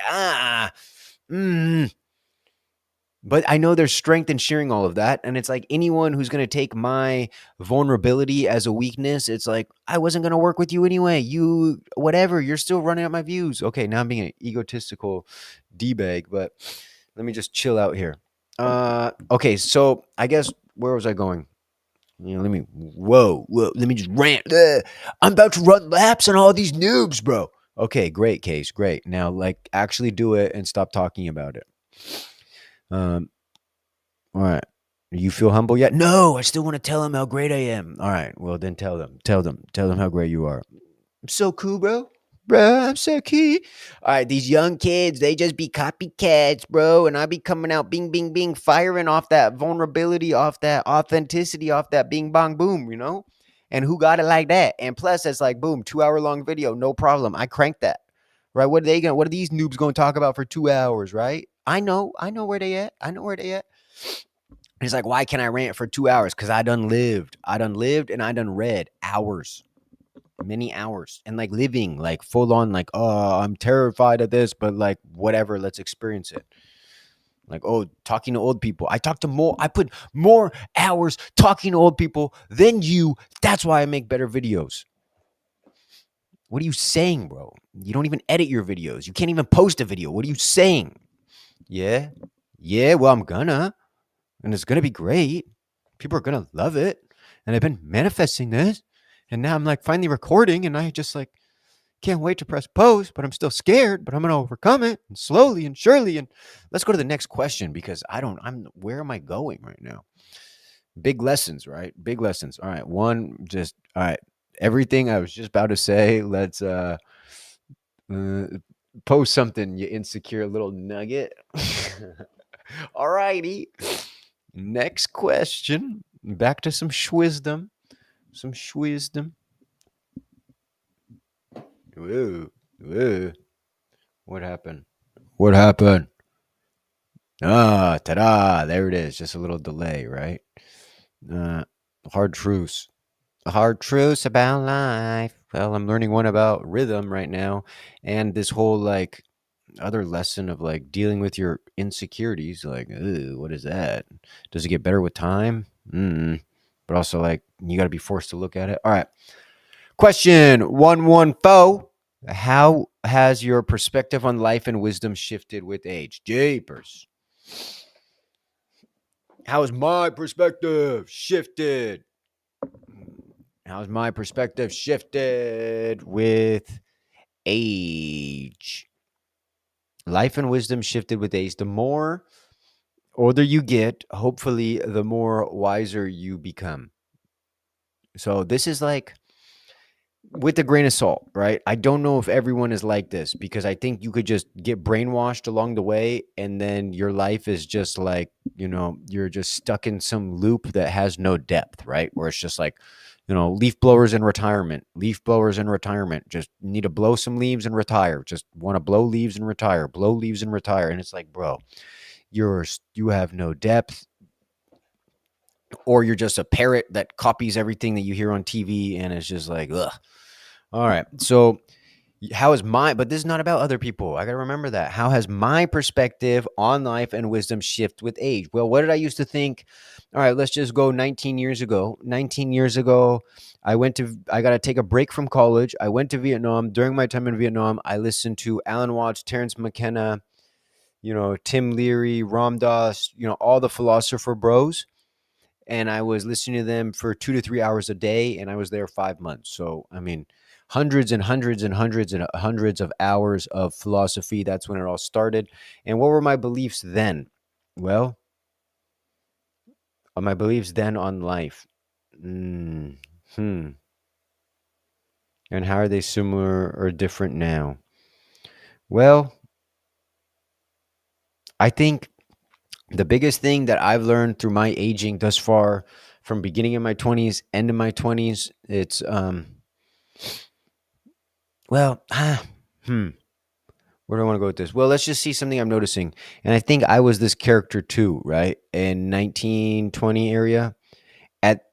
but I know there's strength in sharing all of that. And it's like anyone who's going to take my vulnerability as a weakness, it's like, I wasn't going to work with you anyway. You, whatever, you're still running up my views. Okay, now I'm being an egotistical D-bag, but let me just chill out here. Okay, so I guess, where was I going? Let me just rant. I'm about to run laps on all these noobs, bro. Okay, great, Case, great. Now, like, actually do it and stop talking about it. All right. You feel humble yet? No, I still want to tell them how great I am. All right. Well, then tell them how great you are. I'm so cool, bro. Bro, I'm so cool. All right. These young kids, they just be copycats, bro. And I be coming out bing, bing, bing, firing off that vulnerability, off that authenticity, off that bing, bong, boom, And who got it like that? And plus, it's like, boom, 2 hour long video. No problem. I cranked that. Right? What are these noobs going to talk about for 2 hours, right? I know where they at. He's like, why can't I rant for 2 hours? Because I done lived and I done read hours, many hours, and like living like full on, like, oh, I'm terrified of this, but like, whatever, let's experience it. Like, oh, talking to old people. I put more hours talking to old people than you. That's why I make better videos. What are you saying, bro? You don't even edit your videos. You can't even post a video. What are you saying? Yeah. Well, I'm gonna. And it's going to be great. People are going to love it. And I've been manifesting this. And now I'm like finally recording and I just like can't wait to press post, but I'm still scared, but I'm going to overcome it and slowly and surely. And let's go to the next question because where am I going right now? Big lessons, right? Big lessons. All right. All right. Everything I was just about to say, let's post something, you insecure little nugget. All righty. Next question. Back to some schwisdom. Whoa. What happened? Ta-da. There it is. Just a little delay, right? Hard truths. Hard truths about life. Well, I'm learning one about rhythm right now. And this whole like other lesson of like dealing with your insecurities. Like, what is that? Does it get better with time? But also like you got to be forced to look at it. All right. Question 114. How has your perspective on life and wisdom shifted with age? Japers. How has my perspective shifted? How's my perspective shifted with age? Life and wisdom shifted with age. The more older you get, hopefully, the more wiser you become. So this is like with a grain of salt, right? I don't know if everyone is like this because I think you could just get brainwashed along the way and then your life is just like, you're just stuck in some loop that has no depth, right? Where it's just like, leaf blowers in retirement, just need to blow some leaves and retire. Just want to blow leaves and retire, blow leaves and retire. And it's like, bro, you have no depth, or you're just a parrot that copies everything that you hear on TV and it's just like, ugh. All right. So but this is not about other people. I got to remember that. How has my perspective on life and wisdom shift with age? Well, what did I used to think? All right, let's just go 19 years ago. 19 years ago, I got to take a break from college. I went to Vietnam. During my time in Vietnam, I listened to Alan Watts, Terrence McKenna, Tim Leary, Ram Dass, all the philosopher bros. And I was listening to them for 2 to 3 hours a day, and I was there 5 months. So, I mean, hundreds and hundreds and hundreds and hundreds of hours of philosophy. That's when it all started. And what were my beliefs then? Well, my beliefs then on life. Mm, hmm. And how are they similar or different now? Well, I think the biggest thing that I've learned through my aging thus far, from beginning in my 20s, end of my 20s, it's well, where do I want to go with this? Well, let's just see something I'm noticing. And I think I was this character too, right? In 1920 area. At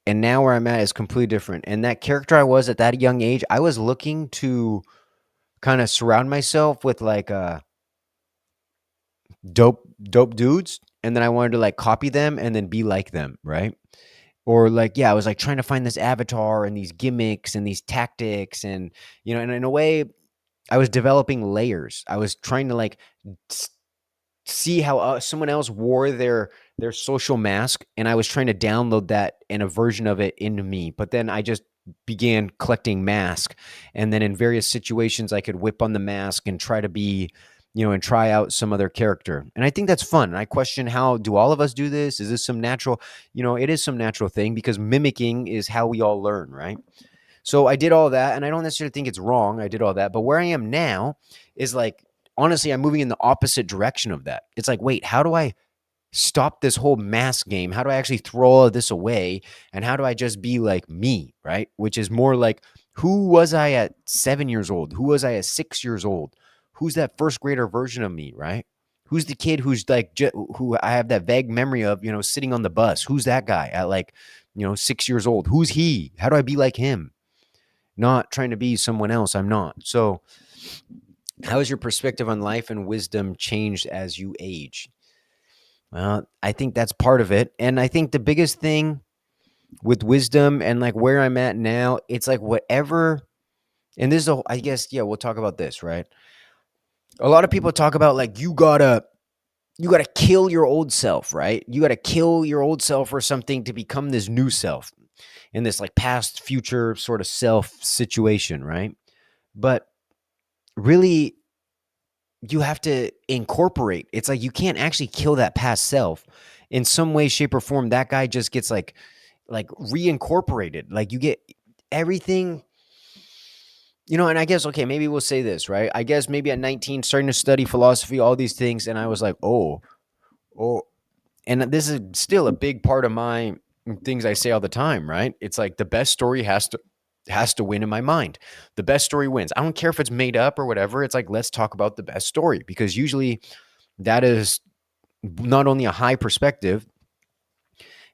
and now where I'm at is completely different. And that character I was at that young age, I was looking to kind of surround myself with like dope dudes. And then I wanted to like copy them and then be like them, right? Or like, yeah, I was like trying to find this avatar and these gimmicks and these tactics. And, and in a way, I was developing layers. I was trying to like see how someone else wore their social mask, and I was trying to download that and a version of it into me. But then I just began collecting mask, and then in various situations I could whip on the mask and try to be, and try out some other character. And I think that's fun. And I question, how do all of us do this? Is this some natural, it is some natural thing, because mimicking is how we all learn, right? So I did all that, and I don't necessarily think it's wrong. I did all that. But where I am now is like, honestly, I'm moving in the opposite direction of that. It's like, wait, how do I stop this whole mask game? How do I actually throw all of this away? And how do I just be like me, right? Which is more like, who was I at 7 years old? Who was I at 6 years old? Who's that first grader version of me, right? Who's the kid who's like, who I have that vague memory of, sitting on the bus? Who's that guy at like, 6 years old? Who's he? How do I be like him? Not trying to be someone else. I'm not. So, how has your perspective on life and wisdom changed as you age? Well, I think that's part of it. And I think the biggest thing with wisdom and like where I'm at now, it's like whatever. And this is, I guess, yeah, we'll talk about this, right? A lot of people talk about like, you gotta kill your old self, right? You gotta kill your old self or something to become this new self in this like past future sort of self situation, right? But really, you have to incorporate. It's like you can't actually kill that past self. In some way, shape, or form, that guy just gets like reincorporated. Like you get everything, and I guess, okay, maybe we'll say this, right? I guess maybe at 19, starting to study philosophy, all these things, and I was like, oh, and this is still a big part of my things I say all the time, right? It's like the best story has to win in my mind. The best story wins. I don't care if it's made up or whatever. It's like, let's talk about the best story, because usually that is not only a high perspective,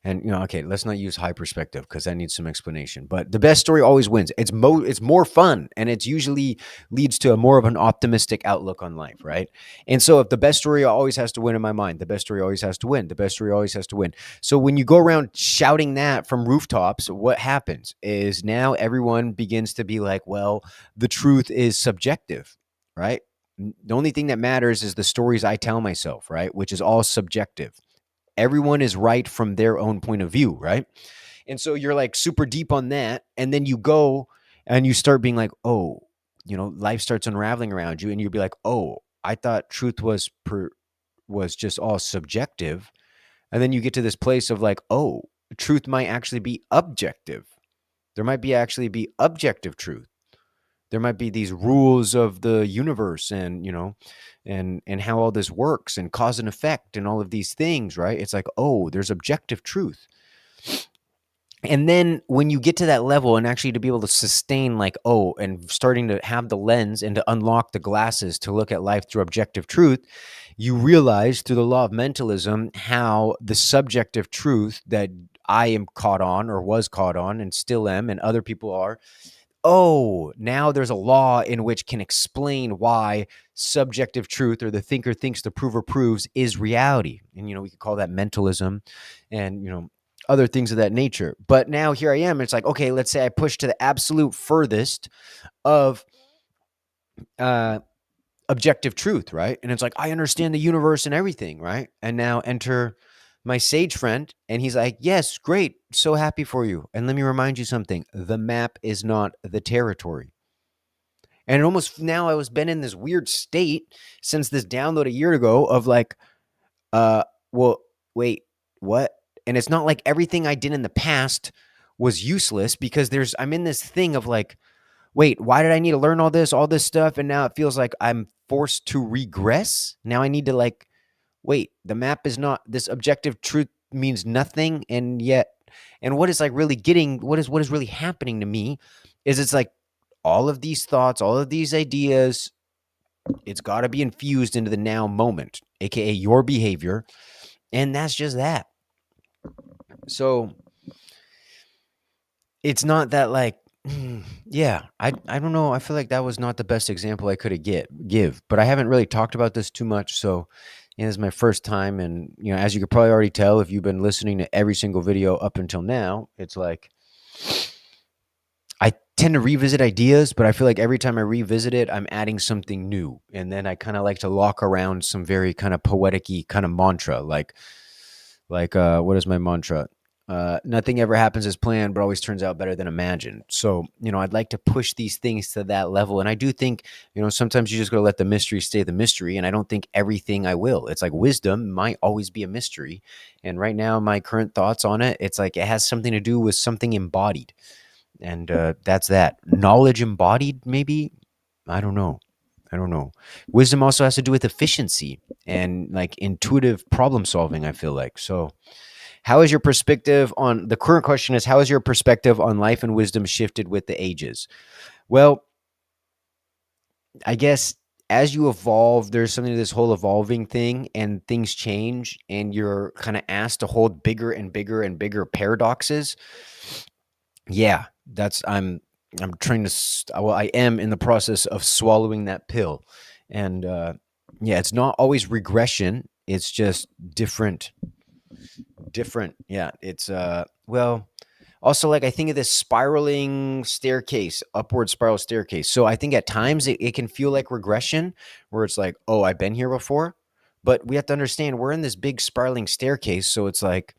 And okay, let's not use high perspective because that needs some explanation. But the best story always wins. It's more fun, and it's usually leads to a more of an optimistic outlook on life, right? And so if the best story always has to win in my mind, the best story always has to win. The best story always has to win. So when you go around shouting that from rooftops, what happens is now everyone begins to be like, well, the truth is subjective, right? The only thing that matters is the stories I tell myself, right? Which is all subjective. Everyone is right from their own point of view, right? And so you're like super deep on that. And then you go and you start being like, oh, life starts unraveling around you. And you'll be like, oh, I thought truth was just all subjective. And then you get to this place of like, oh, truth might actually be objective. There might be actually be objective truth. There might be these rules of the universe and and how all this works and cause and effect and all of these things, right? It's like, oh, there's objective truth. And then when you get to that level and actually to be able to sustain like, oh, and starting to have the lens and to unlock the glasses to look at life through objective truth, you realize through the law of mentalism how the subjective truth that I am caught on or was caught on and still am and other people are, oh, now there's a law in which can explain why subjective truth or the thinker thinks the prover proves is reality. And, we could call that mentalism and, other things of that nature. But now here I am. It's like, okay, let's say I push to the absolute furthest of objective truth, right? And it's like, I understand the universe and everything, right? And now enter my sage friend, and he's like, yes, great. So happy for you. And let me remind you something. The map is not the territory. And almost now I was been in this weird state since this download a year ago of like, uh, well, wait, what? And it's not like everything I did in the past was useless because I'm in this thing of like, wait, why did I need to learn all this stuff? And now it feels like I'm forced to regress. Now I need to like, wait, the map is not this objective truth means nothing. And what is like really what is really happening to me is it's like all of these thoughts, all of these ideas, it's got to be infused into the now moment, aka your behavior. And that's just that. So it's not that like, yeah, I don't know. I feel like that was not the best example I could have give, but I haven't really talked about this too much. So this is my first time. And, as you could probably already tell, if you've been listening to every single video up until now, it's like, I tend to revisit ideas, but I feel like every time I revisit it, I'm adding something new. And then I kind of like to lock around some very kind of poetic-y kind of mantra, like what is my mantra? Nothing ever happens as planned, but always turns out better than imagined. So, I'd like to push these things to that level. And I do think, sometimes you just got to let the mystery stay the mystery. And I don't think everything I will. It's like wisdom might always be a mystery. And right now, my current thoughts on it, it's like it has something to do with something embodied. And that's that. Knowledge embodied, maybe? I don't know. Wisdom also has to do with efficiency and like intuitive problem solving, I feel like. So, how has your perspective on the current question is how has your perspective on life and wisdom shifted with the ages? Well, I guess as you evolve, there's something to this whole evolving thing and things change and you're kind of asked to hold bigger and bigger and bigger paradoxes. Yeah, I'm trying to well, I am in the process of swallowing that pill. And yeah, it's not always regression, it's just different. Yeah, it's well, also like I think of this spiraling staircase, upward spiral staircase. So I think at times it can feel like regression where it's like, oh, I've been here before. But we have to understand we're in this big spiraling staircase, so it's like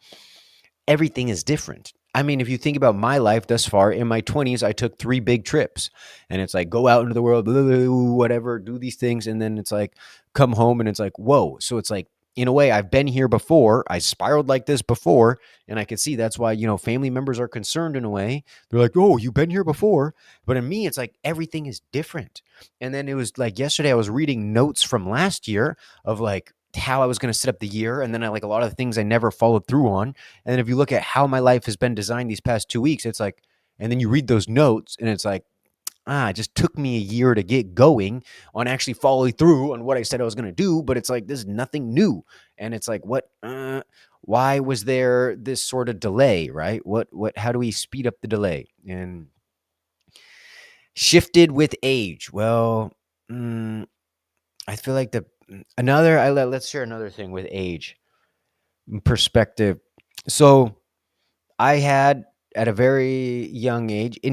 everything is different. I mean, if you think about my life thus far, in my 20s, I took 3 big trips. And it's like, go out into the world, blah, blah, blah, whatever, do these things. And then it's like, come home and it's like, whoa. So it's like, in a way, I've been here before. I spiraled like this before. And I could see that's why, family members are concerned in a way. They're like, oh, you've been here before. But in me, it's like everything is different. And then it was like yesterday, I was reading notes from last year of like, how I was going to set up the year. And then I like a lot of the things I never followed through on. And then if you look at how my life has been designed these past 2 weeks, it's like, and then you read those notes and it's like, it just took me a year to get going on actually following through on what I said I was going to do. But it's like, there's nothing new. And it's like, why was there this sort of delay, right? How do we speed up the delay? And shifted with age. Well, mm, I feel like let's share another thing with age perspective. So I had at a very young age, at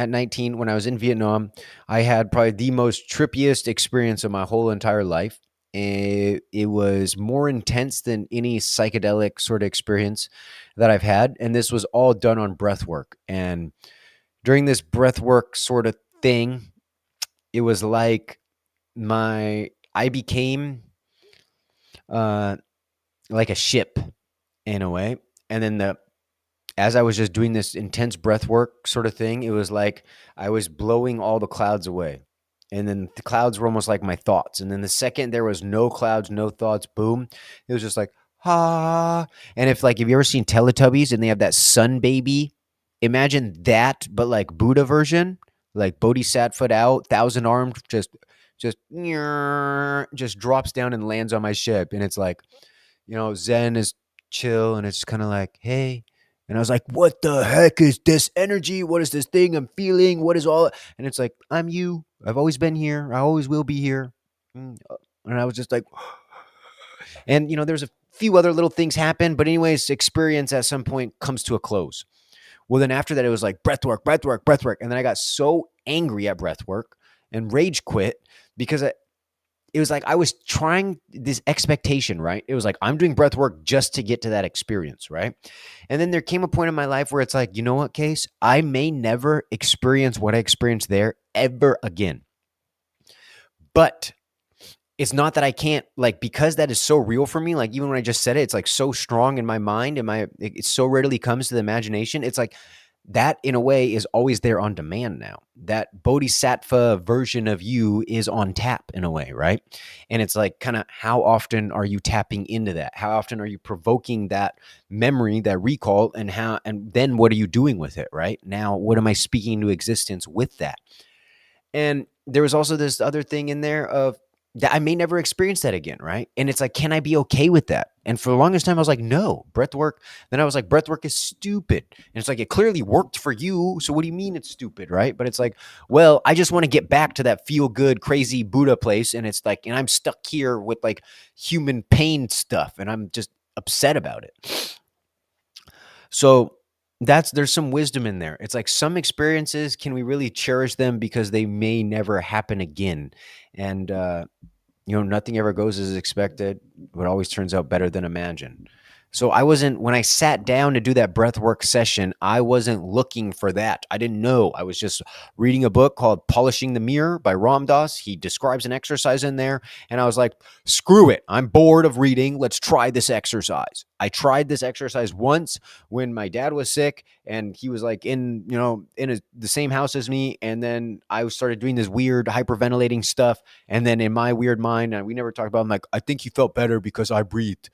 19, when I was in Vietnam, I had probably the most trippiest experience of my whole entire life. It was more intense than any psychedelic sort of experience that I've had. And this was all done on breath work. And during this breath work sort of thing, it was like I became uh, like a ship in a way. And then as I was just doing this intense breath work sort of thing, it was like I was blowing all the clouds away. And then the clouds were almost like my thoughts. And then the second there was no clouds, no thoughts, boom, it was just like, ah. And if you ever seen Teletubbies and they have that sun baby, imagine that, but like Buddha version, like Bodhisattva out, thousand armed, just drops down and lands on my ship. And it's like, Zen is chill and it's kind of like, hey. And I was like, what the heck is this energy? What is this thing I'm feeling? What is all? And it's like, I'm you. I've always been here. I always will be here. And I was just like, and there's a few other little things happen. But, anyways, experience at some point comes to a close. Well, then after that, it was like breath work, breath work, breath work. And then I got so angry at breath work and rage quit because it was like I was trying this expectation, right? It was like I'm doing breath work just to get to that experience, right? And then there came a point in my life where it's like, you know what, Case? I may never experience what I experienced there ever again. But it's not that I can't, like, because that is so real for me. Like, even when I just said it, it's like so strong in my mind and it so readily comes to the imagination. It's like that in a way is always there on demand now. That bodhisattva version of you is on tap in a way, right? And it's like, kind of, how often are you tapping into that? How often are you provoking that memory, that recall, and then what are you doing with it, right? Now, what am I speaking into existence with that? And there was also this other thing in there of that I may never experience that again, right? And it's like, can I be okay with that? And for the longest time, I was like, no, breath work. Then I was like, breath work is stupid. And it's like, it clearly worked for you. So what do you mean it's stupid, right? But it's like, well, I just want to get back to that feel good, crazy Buddha place. And it's like, and I'm stuck here with like human pain stuff. And I'm just upset about it. So there's some wisdom in there. It's like some experiences, can we really cherish them because they may never happen again? And nothing ever goes as expected, but always turns out better than imagined. So when I sat down to do that breath work session, I wasn't looking for that. I didn't know. I was just reading a book called Polishing the Mirror by Ram Dass. He describes an exercise in there. And I was like, screw it. I'm bored of reading. Let's try this exercise. I tried this exercise once when my dad was sick and he was like the same house as me. And then I started doing this weird hyperventilating stuff. And then in my weird mind, and we never talked about it, I'm like, I think he felt better because I breathed.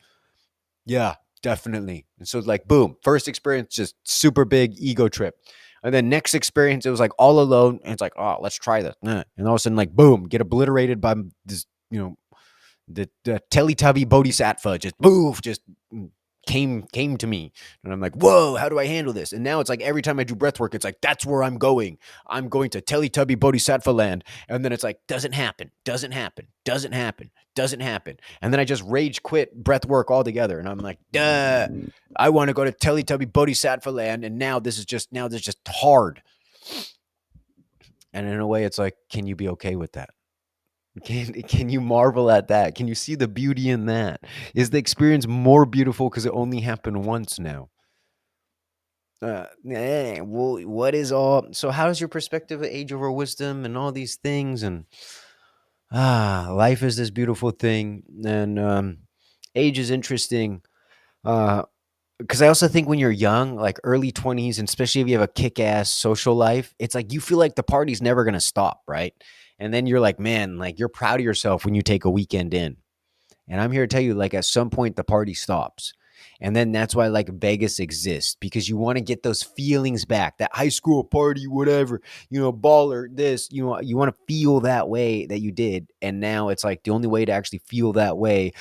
Yeah, definitely. And so like, boom, first experience, just super big ego trip. And then next experience, it was like all alone. And it's like, oh, let's try this. And all of a sudden, like, boom, get obliterated by this, the Teletubby Bodhisattva. Just boof, just came to me. And I'm like, whoa, how do I handle this? And now it's like every time I do breath work, it's like, that's where I'm going. I'm going to Teletubby Bodhisattva land. And then it's like, doesn't happen, doesn't happen, doesn't happen, doesn't happen. And then I just rage quit breath work altogether. And I'm like, duh, I want to go to Teletubby Bodhisattva land. And now this is just hard. And in a way, it's like, can you be okay with that? Can you marvel at that? Can you see the beauty in that? Is the experience more beautiful because it only happened once now? Well, what is all? So, how's your perspective of age over wisdom and all these things? And life is this beautiful thing, and age is interesting. Because I also think when you're young, like early 20s, and especially if you have a kick-ass social life, it's like you feel like the party's never gonna stop, right? And then you're like, man, like you're proud of yourself when you take a weekend in. And I'm here to tell you, like, at some point the party stops. And then that's why like Vegas exists, because you want to get those feelings back, that high school party, whatever, baller, this, you want to feel that way that you did. And now it's like the only way to actually feel that way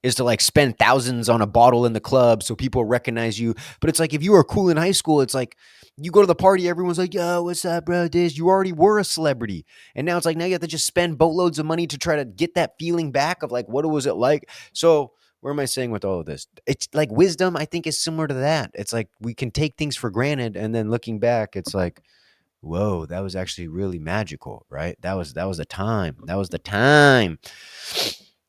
is to like spend thousands on a bottle in the club so people recognize you. But it's like if you were cool in high school, it's like you go to the party, everyone's like, yo, what's up, bro? This, you already were a celebrity. And now it's like now you have to just spend boatloads of money to try to get that feeling back of like what was it like? So where am I saying with all of this? It's like wisdom, I think, is similar to that. It's like we can take things for granted, and then looking back, it's like, whoa, that was actually really magical, right? That was the time. That was the time.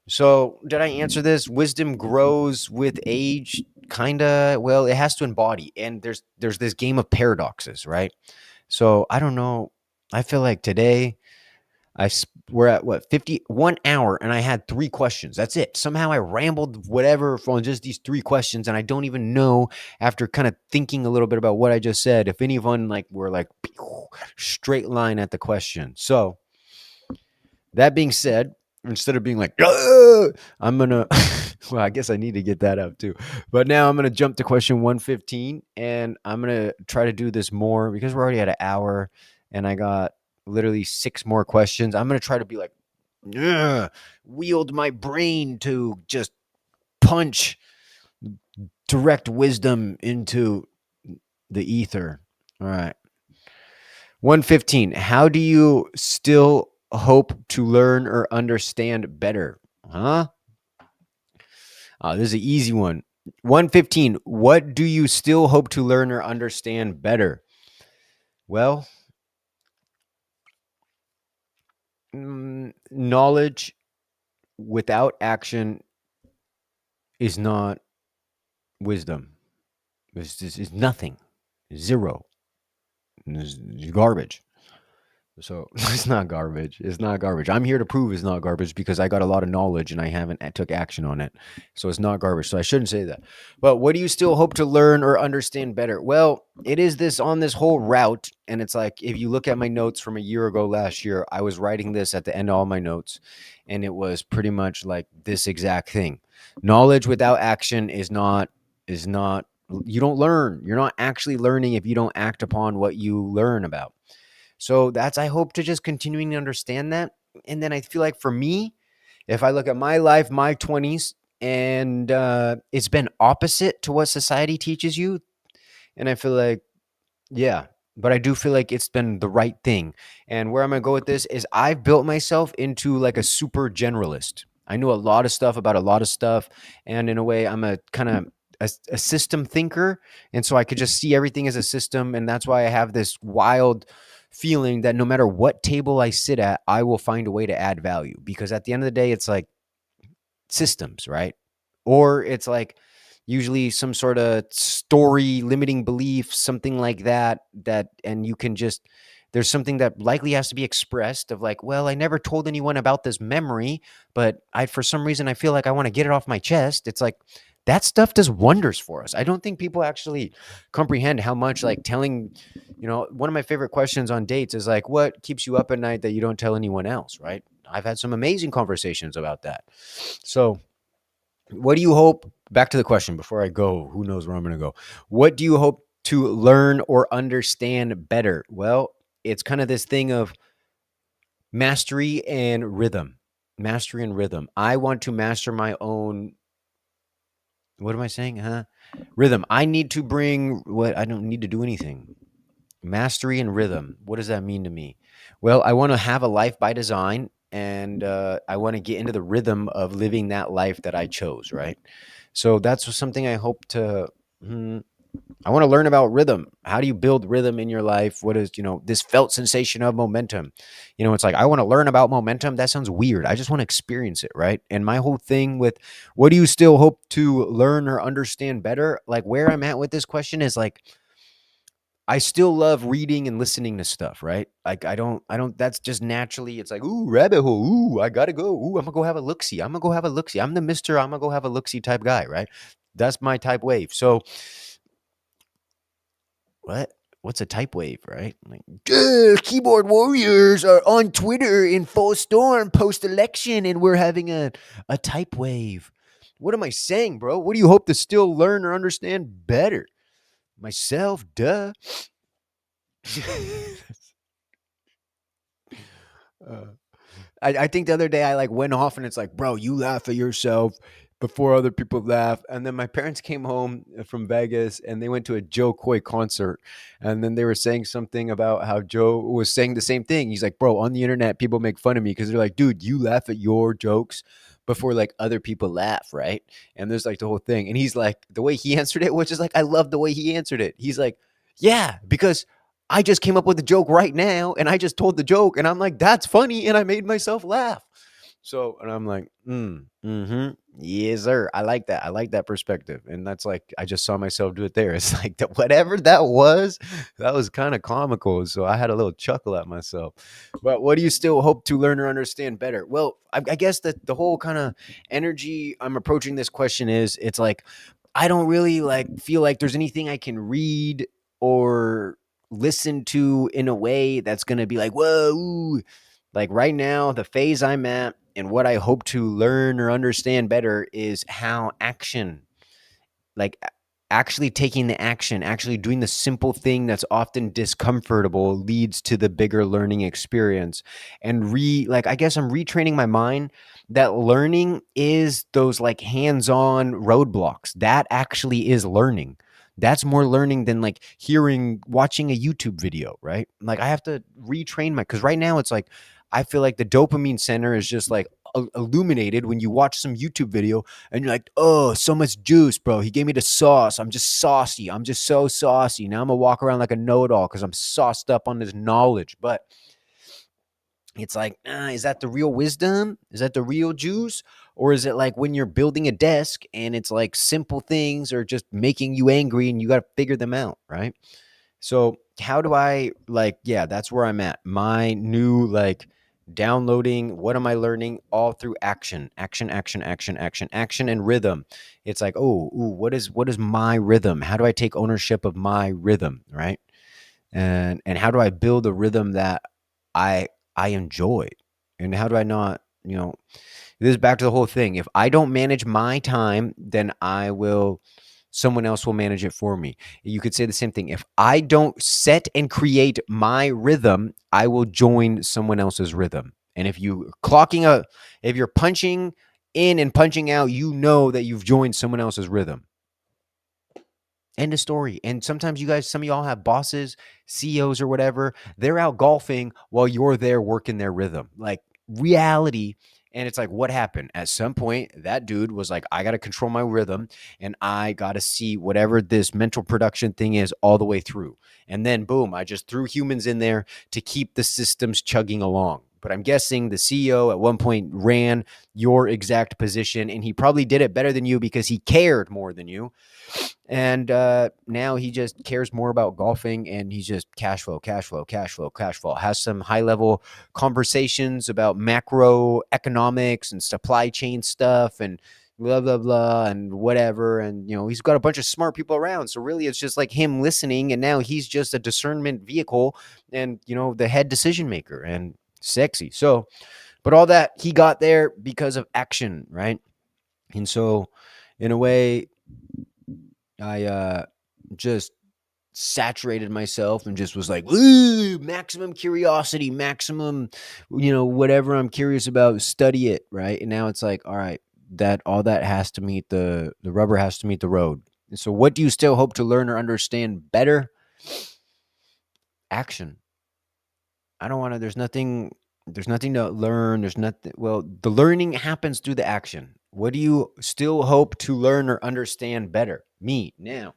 So, did I answer this? Wisdom grows with age, kinda. Well, it has to embody, and there's this game of paradoxes, right? So I don't know. I feel like today we're at what 51 hour, and I had 3 questions. That's it. Somehow I rambled whatever on just these 3 questions, and I don't even know after kind of thinking a little bit about what I just said if anyone like were like straight line at the question. So that being said, instead of being like, "Ugh," I'm gonna. Well, I guess I need to get that up too. But now I'm gonna jump to question 115, and I'm gonna try to do this more because we're already at an hour, and I got literally 6 more questions. I'm gonna try to be like, "Ugh," wield my brain to just punch direct wisdom into the ether. All right. 115. How do you still hope to learn or understand better? Huh? This is an easy one. 115. What do you still hope to learn or understand better? Well, knowledge without action is not wisdom. It's nothing. Zero. It's garbage. So it's not garbage. It's not garbage. I'm here to prove it's not garbage because I got a lot of knowledge and I haven't took action on it. So it's not garbage. So I shouldn't say that. But what do you still hope to learn or understand better? Well, it is this on this whole route. And it's like if you look at my notes from a year ago last year, I was writing this at the end of all my notes. And it was pretty much like this exact thing. Knowledge without action is not you don't learn. You're not actually learning if you don't act upon what you learn about. So that's I hope to just continuing to understand that. And then I feel like for me, if I look at my life, my 20s, and it's been opposite to what society teaches you. And I feel like, yeah, but I do feel like it's been the right thing. And where I'm going to go with this is I've built myself into like a super generalist. I know a lot of stuff about a lot of stuff. And in a way, I'm a kind of a system thinker. And so I could just see everything as a system. And that's why I have this wild feeling that no matter what table I sit at, I will find a way to add value. Because at the end of the day, it's like systems, right? Or it's like usually some sort of story, limiting belief, something like that, and you can just, there's something that likely has to be expressed of like, well, I never told anyone about this memory, but for some reason, I feel like I want to get it off my chest. It's like, that stuff does wonders for us. I don't think people actually comprehend how much like telling, one of my favorite questions on dates is like, what keeps you up at night that you don't tell anyone else, right? I've had some amazing conversations about that. So, what do you hope? Back to the question before I go, who knows where I'm going to go? What do you hope to learn or understand better? Well, it's kind of this thing of mastery and rhythm. Mastery and rhythm. I want to master my own. What am I saying? Huh? Rhythm. I need to bring what I don't need to do anything. Mastery and rhythm. What does that mean to me? Well, I want to have a life by design, and I want to get into the rhythm of living that life that I chose, right? So that's something I hope to. mm, I want to learn about rhythm. How do you build rhythm in your life? What is, this felt sensation of momentum? It's like, I want to learn about momentum. That sounds weird. I just want to experience it, right? And my whole thing with what do you still hope to learn or understand better? Like where I'm at with this question is like, I still love reading and listening to stuff, right? Like I don't that's just naturally it's like, ooh, rabbit hole, ooh, I gotta go. Ooh, I'm gonna go have a look-see. I'm gonna go have a look-see. I'm the Mr. I'm gonna go have a look-see type guy, right? That's my type wave. So what? What's a type wave, right? Like, keyboard warriors are on Twitter in full storm post-election, and we're having a type wave. What am I saying, bro? What do you hope to still learn or understand better? Myself, duh. Uh, I think the other day I like went off and it's like, bro, you laugh at yourself before other people laugh. And then my parents came home from Vegas and they went to a Joe Coy concert. And then they were saying something about how Joe was saying the same thing. He's like, bro, on the internet, people make fun of me because they're like, dude, you laugh at your jokes before like other people laugh, right? And there's like the whole thing. And he's like, the way he answered it, which is like, I love the way he answered it. He's like, yeah, because I just came up with a joke right now and I just told the joke and I'm like, that's funny. And I made myself laugh. So, and I'm like, yes, sir. I like that. I like that perspective. And that's like, I just saw myself do it there. It's like whatever that was kind of comical. So I had a little chuckle at myself. But what do you still hope to learn or understand better? Well, I guess that the whole kind of energy I'm approaching this question is it's like, I don't really like feel like there's anything I can read or listen to in a way that's going to be like, whoa, ooh. Like right now, the phase I'm at and what I hope to learn or understand better is how action, like actually taking the action, actually doing the simple thing that's often discomfortable leads to the bigger learning experience. And like I guess I'm retraining my mind that learning is those like hands-on roadblocks. That actually is learning. That's more learning than like watching a YouTube video, right? Like I have to retrain because right now it's like I feel like the dopamine center is just like illuminated when you watch some YouTube video and you're like, oh, so much juice, bro. He gave me the sauce. I'm just saucy. I'm just so saucy. Now I'm gonna walk around like a know-it-all because I'm sauced up on this knowledge. But it's like, is that the real wisdom? Is that the real juice? Or is it like when you're building a desk and it's like simple things are just making you angry and you got to figure them out, right? So how do I like, yeah, that's where I'm at. My new like downloading, what am I learning? All through action, action, action, action, action, action, and rhythm. It's like, oh, ooh, what is my rhythm? How do I take ownership of my rhythm? Right. And how do I build a rhythm that I I enjoy? And how do I not, this is back to the whole thing. If I don't manage my time, then someone else will manage it for me. You could say the same thing. If I don't set and create my rhythm, I will join someone else's rhythm. And if you're punching in and punching out, you know that you've joined someone else's rhythm. End of story. And sometimes some of y'all have bosses, CEOs or whatever. They're out golfing while you're there working their rhythm. Like reality. And it's like, what happened? At some point, that dude was like, I got to control my rhythm and I got to see whatever this mental production thing is all the way through. And then, boom, I just threw humans in there to keep the systems chugging along. But I'm guessing the CEO at one point ran your exact position and he probably did it better than you because he cared more than you. And now he just cares more about golfing and he's just cash flow, cash flow, cash flow, cash flow. Has some high level conversations about macroeconomics and supply chain stuff and blah, blah, blah, and whatever. And, he's got a bunch of smart people around. So really, it's just like him listening. And now he's just a discernment vehicle and, the head decision maker and sexy. So, but all that he got there because of action, right? And so, in a way, I just saturated myself and just was like, ooh, maximum curiosity, maximum, whatever I'm curious about, study it, right? And now it's like, all right, that all that has to meet the rubber has to meet the road. And so what do you still hope to learn or understand better? Action. I don't want to, there's nothing to learn. There's nothing, well, the learning happens through the action. What do you still hope to learn or understand better? Me now.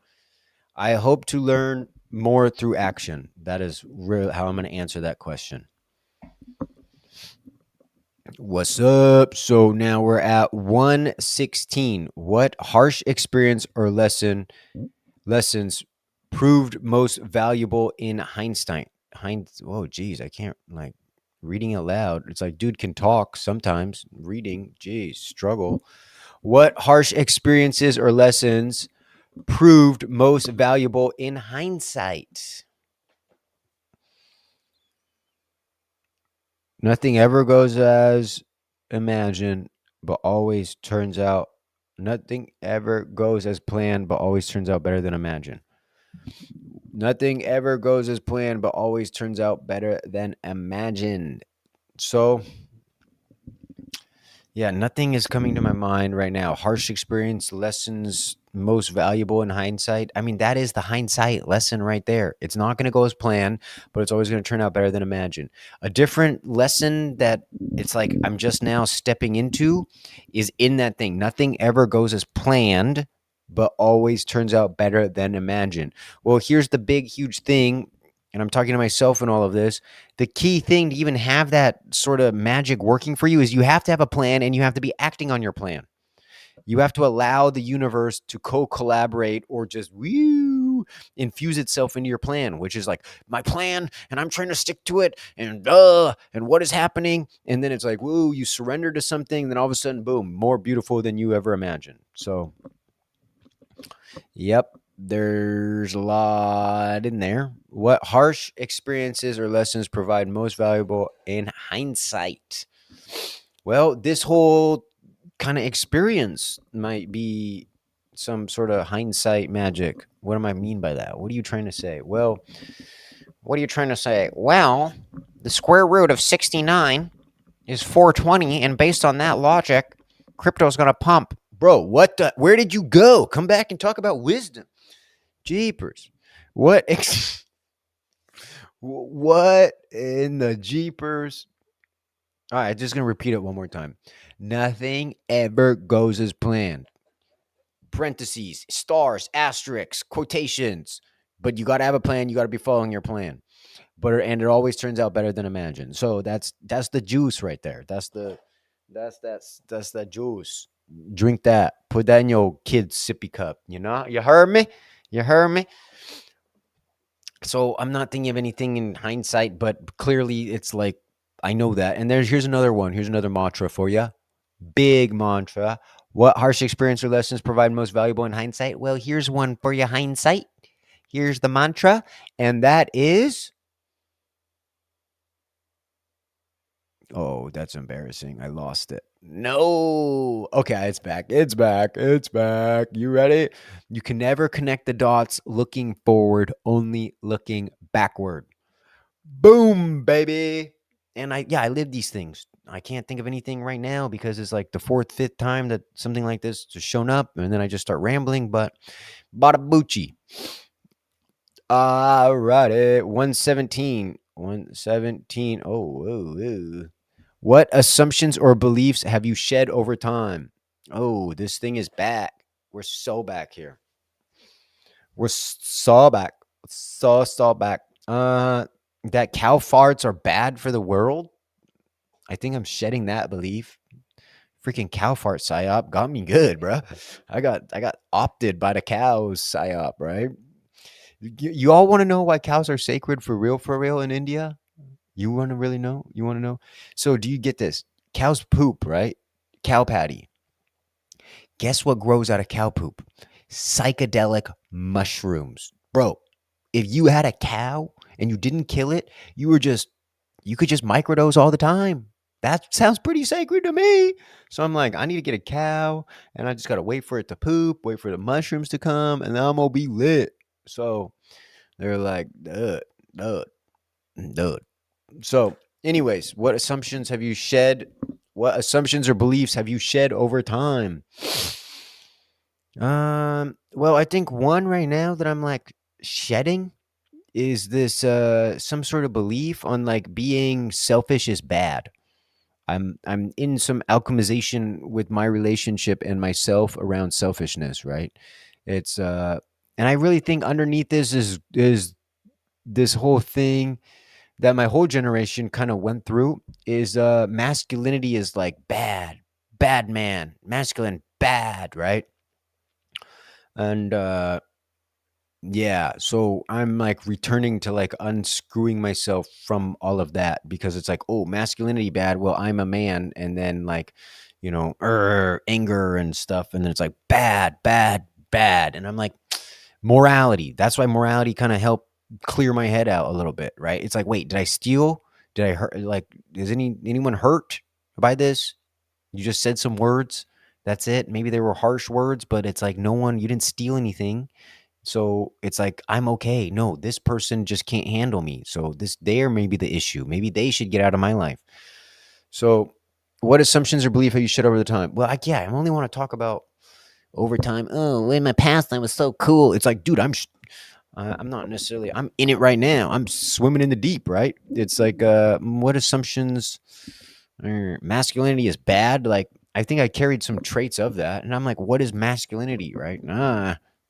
I hope to learn more through action. That is how I'm going to answer that question. What's up? So now we're at 116. What harsh experience or lessons proved most valuable in hindsight? Oh, geez, I can't like reading out loud. It's like dude can talk sometimes. Reading, geez, struggle. What harsh experiences or lessons proved most valuable in hindsight? Nothing ever goes as imagined, but always turns out. Nothing ever goes as planned, but always turns out better than imagined. Nothing ever goes as planned, but always turns out better than imagined. So Yeah, nothing is coming to my mind right now. Harsh experience, lessons most valuable in hindsight. I mean, that is the hindsight lesson right there. It's not going to go as planned, but it's always going to turn out better than imagined. A different lesson that it's like I'm just now stepping into is in that thing. Nothing ever goes as planned, but always turns out better than imagined. Well, here's the big, huge thing. And I'm talking to myself in all of this. The key thing to even have that sort of magic working for you is you have to have a plan and you have to be acting on your plan. You have to allow the universe to co-collaborate or just infuse itself into your plan, which is like my plan, and I'm trying to stick to it, and what is happening, and then it's like woo, you surrender to something, then all of a sudden, boom, more beautiful than you ever imagined. So yep, there's a lot in there. What harsh experiences or lessons provide most valuable in hindsight? Well, this whole kind of experience might be some sort of hindsight magic. What do I mean by that? What are you trying to say? Well, what are you trying to say? Well, the square root of 69 is 420, and based on that logic, crypto's going to pump. Bro, what the? Where did you go? Come back and talk about wisdom. Jeepers. What what in the jeepers? All right, just gonna repeat it one more time. Nothing ever goes as planned. Parentheses, stars, asterisks, quotations. But you gotta have a plan. You gotta be following your plan. But and it always turns out better than imagined. So that's the juice right there. That's that juice. Drink that. Put that in your kid's sippy cup. You know. You heard me. You heard me. So I'm not thinking of anything in hindsight, but clearly it's like I know that. And here's another one. Here's another mantra for you. Big mantra. What harsh experience or lessons provide most valuable in hindsight? Well, here's one for you, hindsight. Here's the mantra, and that is oh, that's embarrassing. I lost it. No. Okay, it's back. It's back. It's back. You ready? You can never connect the dots looking forward, only looking backward. Boom, baby. And I live these things. I can't think of anything right now because it's like the fourth, fifth time that something like this just shown up, and then I just start rambling. But bada boochie. All righty, 117. 117. Oh, whoa, whoa. What assumptions or beliefs have you shed over time? Oh, this thing is back. We're so back here. We're so back. So back. That cow farts are bad for the world. I think I'm shedding that belief. Freaking cow fart psyop got me good, bro. I got opted by the cows psyop, right? You all want to know why cows are sacred for real in India? You want to really know? You want to know? So do you get this? Cows poop, right? Cow patty. Guess what grows out of cow poop? Psychedelic mushrooms. Bro, if you had a cow and you didn't kill it, you could just microdose all the time. That sounds pretty sacred to me. So I'm like, I need to get a cow and I just got to wait for it to poop, wait for the mushrooms to come, and then I'm going to be lit. So they're like, duh, duh, duh. So, anyways, what assumptions have you shed? What assumptions or beliefs have you shed over time? Well, I think one right now that I'm like shedding is this some sort of belief on like being selfish is bad. I'm in some alchemization with my relationship and myself around selfishness, right? It's and I really think underneath this is this whole thing that my whole generation kind of went through is masculinity is like bad, bad man, masculine, bad, right? And yeah, so I'm like returning to like unscrewing myself from all of that because it's like, oh, masculinity bad. Well, I'm a man, and then like, anger and stuff, and then it's like bad, bad, bad, and I'm like, morality. That's why morality kind of helped clear my head out a little bit, right? It's like, wait, did I steal? Did I hurt? Like, is anyone hurt by this? You just said some words. That's it. Maybe they were harsh words, but it's like no one. You didn't steal anything. So it's like, I'm okay. No, this person just can't handle me. So there may be the issue. Maybe they should get out of my life. So What assumptions or belief have you shed over the time? Well, I only want to talk about over time. Oh, in my past I was so cool. It's like, dude, I'm not necessarily. I'm in it right now. I'm swimming in the deep, right? It's like, what assumptions? Masculinity is bad. Like, I think I carried some traits of that, and I'm like, what is masculinity, right?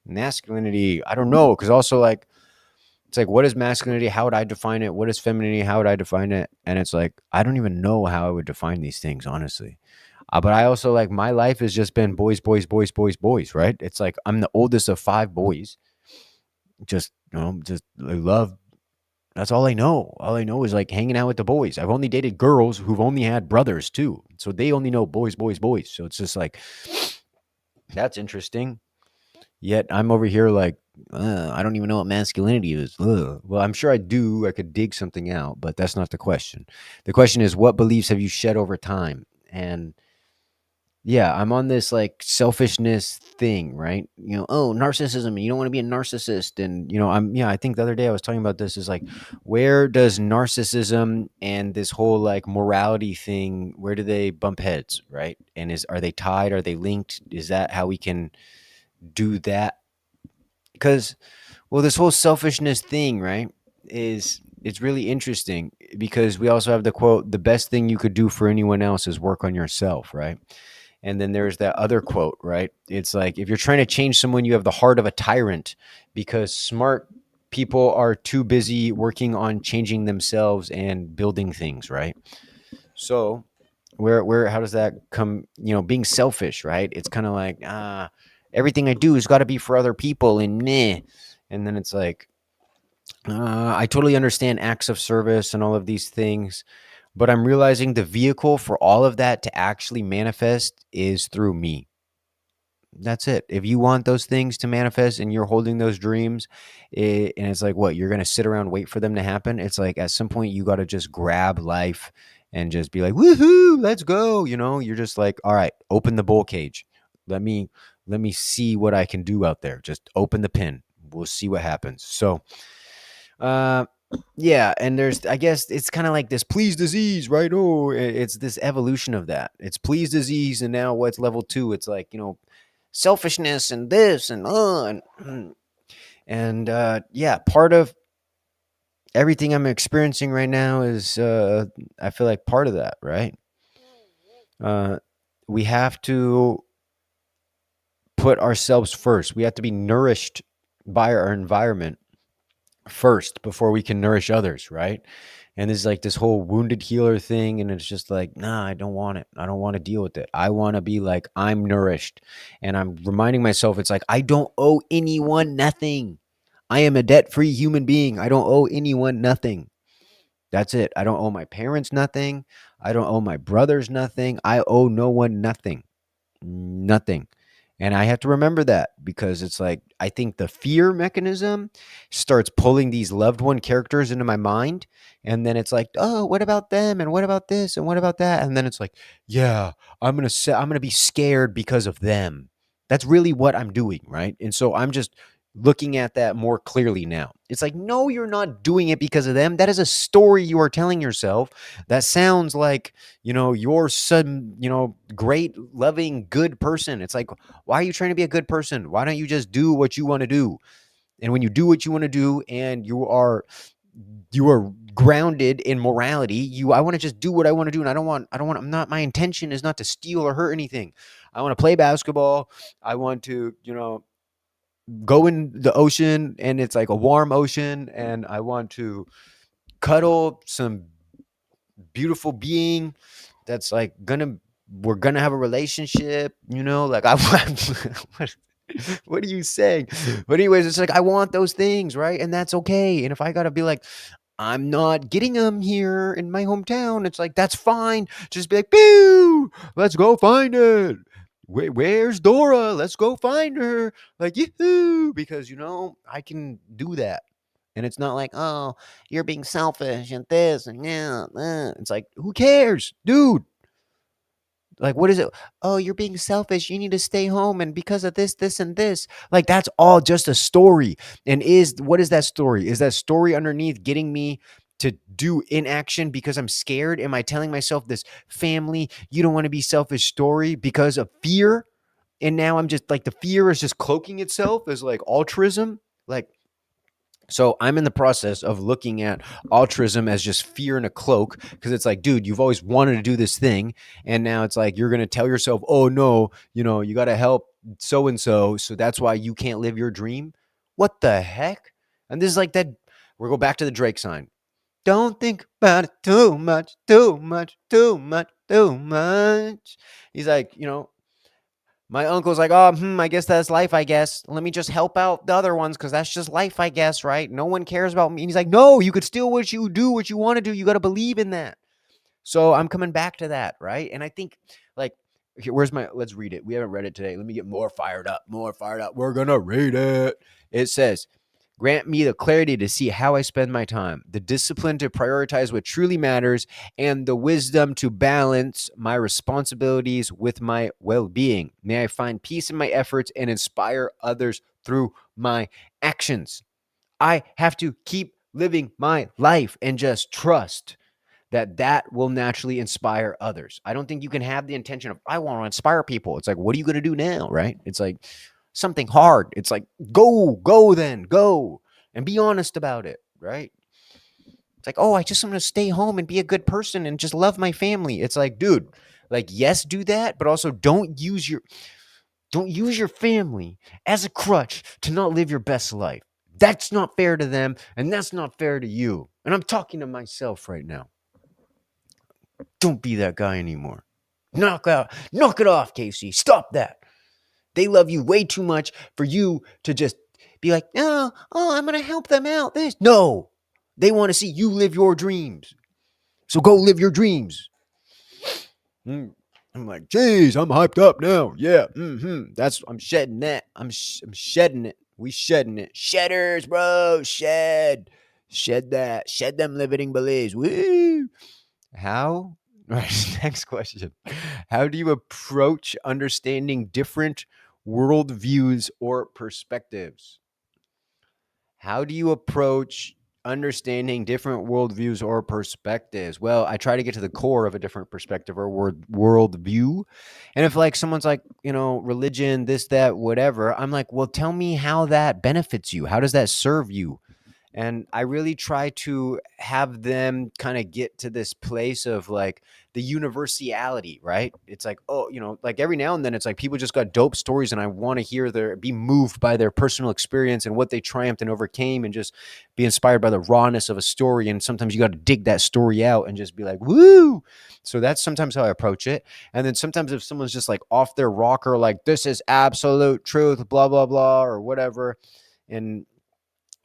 Masculinity. I don't know, because also like, it's like, what is masculinity? How would I define it? What is femininity? How would I define it? And it's like, I don't even know how I would define these things, honestly. But I also like, my life has just been boys, boys, boys, boys, boys, right? It's like I'm the oldest of five boys. Just, just I love. That's all I know. All I know is like hanging out with the boys. I've only dated girls who've only had brothers too, so they only know boys, boys, boys. So it's just like, that's interesting. Yet I'm over here like, I don't even know what masculinity is. Ugh. Well, I'm sure I do. I could dig something out, but that's not the question. The question is, what beliefs have you shed over time? And yeah, I'm on this like selfishness thing, right? Oh, narcissism, and you don't want to be a narcissist. And, I think the other day I was talking about this is like, where does narcissism and this whole like morality thing, where do they bump heads, right? And are they tied? Are they linked? Is that how we can do that? Because, well, this whole selfishness thing, right, it's really interesting because we also have the quote, the best thing you could do for anyone else is work on yourself, right? And then there's that other quote, right? It's like, if you're trying to change someone, you have the heart of a tyrant, because smart people are too busy working on changing themselves and building things, right? So, how does that come, being selfish, right? It's kind of like, everything I do has got to be for other people and meh. And then it's like, I totally understand acts of service and all of these things, but I'm realizing the vehicle for all of that to actually manifest is through me. That's it. If you want those things to manifest and you're holding those dreams, and it's like, what, you're going to sit around, wait for them to happen? It's like, at some point, you got to just grab life and just be like, woohoo, let's go. You're just like, all right, open the bull cage. Let me, let me see what I can do out there. Just open the pin. We'll see what happens. So, uh, yeah, and there's, I guess it's kind of like this please disease, right? Oh, it's this evolution of that. It's please disease, and now what's level two? It's like, selfishness and this and yeah, part of everything I'm experiencing right now is, I feel like part of that, right? Uh, we have to put ourselves first. We have to be nourished by our environment first before we can nourish others, right? And there's like this whole wounded healer thing, and it's just like, nah, I don't want it. I don't want to deal with it. I want to be like, I'm nourished. And I'm reminding myself, it's like, I don't owe anyone nothing. I am a debt-free human being. I don't owe anyone nothing. That's it. I don't owe my parents nothing. I don't owe my brothers nothing. I owe no one nothing. Nothing. And I have to remember that, because it's like, I think the fear mechanism starts pulling these loved one characters into my mind. And then it's like, oh, what about them? And what about this? And what about that? And then it's like, yeah, I'm going to be scared because of them. That's really what I'm doing. Right. And so I'm just looking at that more clearly now. It's like, no, you're not doing it because of them. That is a story you are telling yourself. That sounds like, you're some, great, loving, good person. It's like, why are you trying to be a good person? Why don't you just do what you want to do? And when you do what you want to do, and you are grounded in morality, I want to just do what I want to do. And I'm not, my intention is not to steal or hurt anything. I want to play basketball. I want to, go in the ocean, and it's like a warm ocean, and I want to cuddle some beautiful being that's like we're gonna have a relationship, like I want. What are you saying? But anyways, it's like, I want those things, right? And that's okay. And if I gotta be like, I'm not getting them here in my hometown, it's like, that's fine. Just be like, boo, let's go find it. Where's Dora? Let's go find her. Like, yoo because I can do that. And it's not like, oh, you're being selfish and this and yeah. It's like, who cares, dude? Like, what is it? Oh, you're being selfish. You need to stay home, and because of this, this, and this. Like, that's all just a story. And what is that story? Is that story underneath getting me to do inaction because I'm scared? Am I telling myself this family, you don't want to be selfish story because of fear? And now I'm just like, the fear is just cloaking itself as like altruism. Like, so I'm in the process of looking at altruism as just fear in a cloak, because it's like, dude, you've always wanted to do this thing, and now it's like you're going to tell yourself, oh no, you got to help so and so, so that's why you can't live your dream. What the heck? And this is like that. We'll go back to the Drake sign. Don't think about it too much, too much, too much, too much. He's like, my uncle's like, oh, I guess that's life, I guess. Let me just help out the other ones because that's just life, I guess, right? No one cares about me. And he's like, no, you could still what you want to do. You got to believe in that. So I'm coming back to that, right? And I think, like, here, let's read it. We haven't read it today. Let me get more fired up, more fired up. We're going to read it. It says, grant me the clarity to see how I spend my time, the discipline to prioritize what truly matters, and the wisdom to balance my responsibilities with my well being. May I find peace in my efforts and inspire others through my actions. I have to keep living my life and just trust that will naturally inspire others. I don't think you can have the intention of, I want to inspire people. It's like, what are you going to do now, right? It's like something hard. It's like, go then, go and be honest about it, right? It's like, oh, I just want to stay home and be a good person and just love my family. It's like, dude, like, yes, do that, but also don't use your family as a crutch to not live your best life. That's not fair to them, and that's not fair to you. And I'm talking to myself right now. Don't be that guy anymore. Knock it off, Casey. Stop that. They love you way too much for you to just be like, I'm gonna help them out. No, they want to see you live your dreams. So go live your dreams. I'm like, geez, I'm hyped up now. Yeah, I'm shedding that. I'm shedding it. We shedding it. Shedders, bro. Shed that. Shed them limiting beliefs. Woo. How? Right, next question. How do you approach understanding different worldviews or perspectives? How do you approach understanding different worldviews or perspectives? Well, I try to get to the core of a different perspective or worldview. And if like someone's like, religion, this, that, whatever, I'm like, well, tell me how that benefits you. How does that serve you? And I really try to have them kind of get to this place of like the universality, right? It's like, oh, like every now and then it's like people just got dope stories and I want to be moved by their personal experience and what they triumphed and overcame, and just be inspired by the rawness of a story. And sometimes you got to dig that story out and just be like, woo. So that's sometimes how I approach it. And then sometimes if someone's just like off their rocker, like this is absolute truth, blah, blah, blah, or whatever. And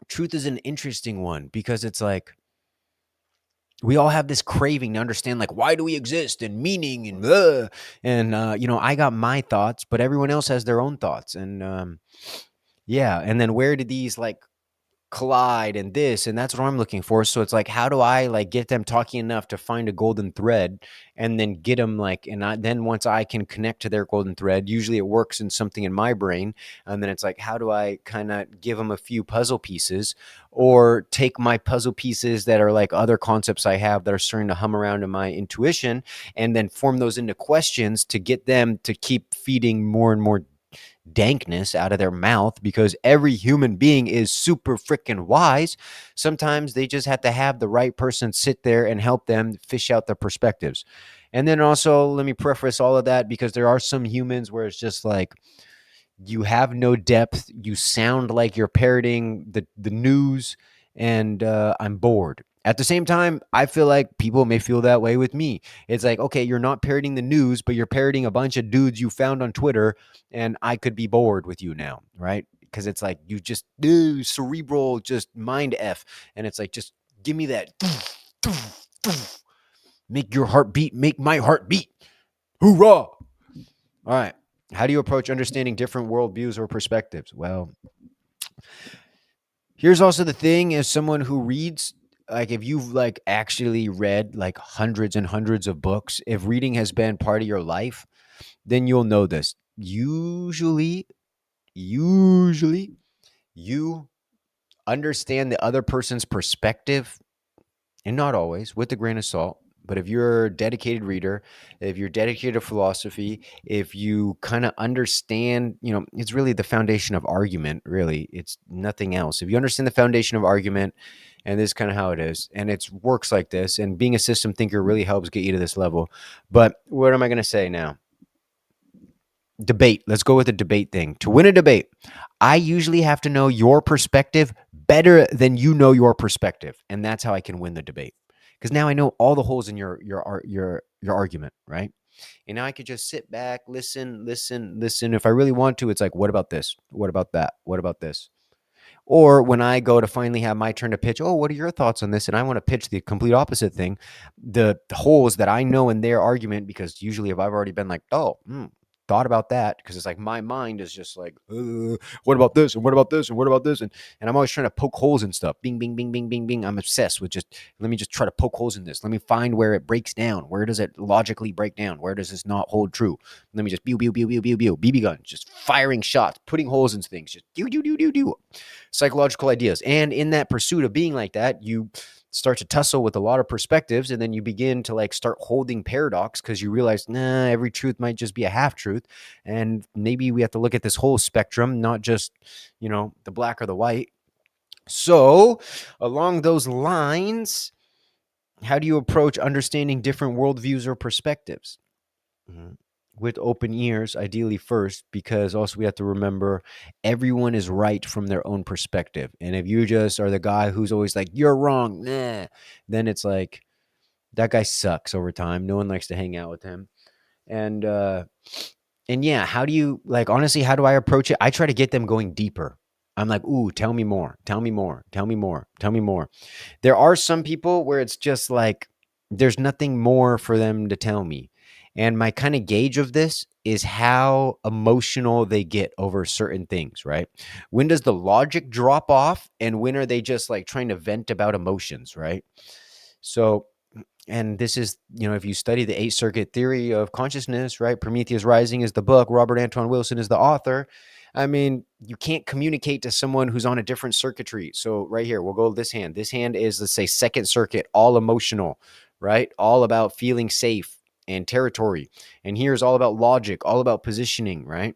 truth is an interesting one because it's like we all have this craving to understand, like, why do we exist and meaning and I got my thoughts, but everyone else has their own thoughts. And yeah, and then where did these like collide and this, and that's what I'm looking for. So it's like, how do I like get them talking enough to find a golden thread, and then get them like, then once I can connect to their golden thread, usually it works in something in my brain. And then it's like, how do I kind of give them a few puzzle pieces, or take my puzzle pieces that are like other concepts I have that are starting to hum around in my intuition, and then form those into questions to get them to keep feeding more and more dankness out of their mouth, because every human being is super freaking wise. Sometimes they just have to have the right person sit there and help them fish out their perspectives. And then also, let me preface all of that because there are some humans where it's just like, you have no depth. You sound like you're parroting the news, and I'm bored. At the same time, I feel like people may feel that way with me. It's like, okay, you're not parroting the news, but you're parroting a bunch of dudes you found on Twitter, and I could be bored with you now, right? Because it's like you just do cerebral, just mind f, and it's like, just give me that, make your heart beat, make my heart beat, hoorah! All right. How do you approach understanding different worldviews or perspectives? Well, here's also the thing: as someone who reads, like, if you've like actually read like hundreds and hundreds of books, if reading has been part of your life, then you'll know this. Usually, you understand the other person's perspective and not always, with a grain of salt. But if you're a dedicated reader, if you're dedicated to philosophy, if you kind of understand, it's really the foundation of argument, really. It's nothing else. If you understand the foundation of argument, and this is kind of how it is, and it works like this, and being a system thinker really helps get you to this level. But what am I going to say now? Debate. Let's go with the debate thing. To win a debate, I usually have to know your perspective better than you know your perspective, and that's how I can win the debate. Because now I know all the holes in your argument, right? And now I could just sit back, listen, listen, listen. If I really want to, it's like, what about this? What about that? What about this? Or when I go to finally have my turn to pitch, oh, what are your thoughts on this? And I want to pitch the complete opposite thing, the holes that I know in their argument, because usually if I've already been like, oh, thought about that, because it's like my mind is just like, what about this? And what about this? And what about this? And I'm always trying to poke holes in stuff. Bing, bing, bing, bing, bing, bing. I'm obsessed with just, let me just try to poke holes in this. Let me find where it breaks down. Where does it logically break down? Where does this not hold true? Let me just pew, pew, pew, pew, pew, pew, BB gun, just firing shots, putting holes into things, just do, do, do, do, do. Psychological ideas. And in that pursuit of being like that, you start to tussle with a lot of perspectives, and then you begin to like start holding paradox, because you realize, every truth might just be a half truth, and maybe we have to look at this whole spectrum, not just the black or the white. So along those lines, how do you approach understanding different worldviews or perspectives? With open ears, ideally first, because also we have to remember everyone is right from their own perspective. And if you just are the guy who's always like, you're wrong, then it's like, that guy sucks over time. No one likes to hang out with him. And yeah, how do you, like, honestly, how do I approach it? I try to get them going deeper. I'm like, ooh, tell me more, tell me more, tell me more, tell me more. There are some people where it's just like, there's nothing more for them to tell me. And my kind of gauge of this is how emotional they get over certain things, right? When does the logic drop off, and when are they just like trying to vent about emotions, right? So, and this is, if you study the eight circuit theory of consciousness, right? Prometheus Rising is the book, Robert Anton Wilson is the author. I mean, you can't communicate to someone who's on a different circuitry. So right here, we'll go this hand. This hand is, let's say, second circuit, all emotional, right? All about feeling safe and territory. And here's all about logic, all about positioning, right?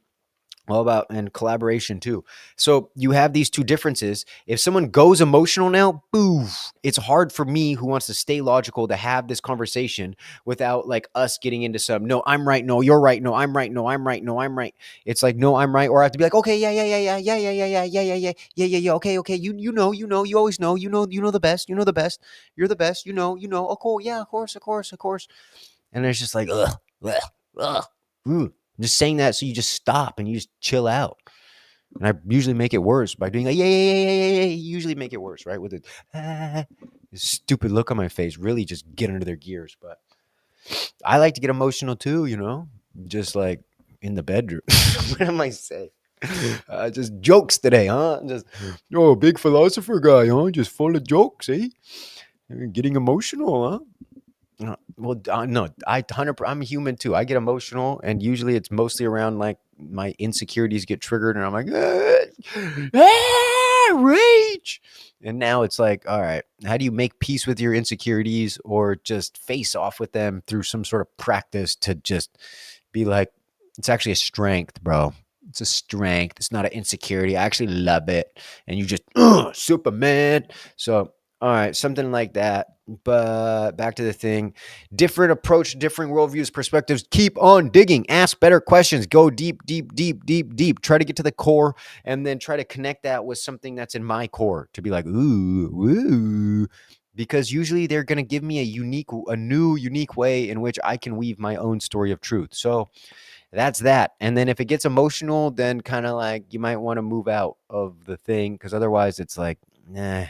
All about, and collaboration too. So you have these two differences. If someone goes emotional now, boof, it's hard for me, who wants to stay logical, to have this conversation without like us getting into some, no, I'm right, no, you're right, no, I'm right, no, I'm right, no, I'm right. It's like, no, I'm right. Or I have to be like, okay, yeah, yeah, yeah, yeah, yeah, yeah, yeah, yeah, yeah, yeah, yeah, yeah, yeah, yeah, okay, okay, you always know, you know the best, you're the best, oh cool, yeah, of course, of course, of course. And it's just like, ugh, ugh, ugh, ugh. I'm just saying that so you just stop and you just chill out. And I usually make it worse by doing like, yeah, yeah, yeah, yeah, yeah, yeah. You usually make it worse, right? With this stupid look on my face, really just get under their gears. But I like to get emotional too, just like in the bedroom. What am I saying? Just jokes today, huh? Just, oh, big philosopher guy, huh? Just full of jokes, eh? Getting emotional, huh? Well, no, I'm human too. I get emotional, and usually it's mostly around like my insecurities get triggered, and I'm like, rage. And now it's like, all right, how do you make peace with your insecurities, or just face off with them through some sort of practice to just be like, it's actually a strength, bro. It's a strength. It's not an insecurity. I actually love it. And you just, Superman. So, all right, something like that. But back to the thing, different approach, different worldviews, perspectives. Keep on digging, ask better questions, go deep, deep, deep, deep, deep. Try to get to the core, and then try to connect that with something that's in my core to be like, ooh, because usually they're going to give me a new, unique way in which I can weave my own story of truth. So that's that. And then if it gets emotional, then kind of like you might want to move out of the thing, because otherwise it's like, nah.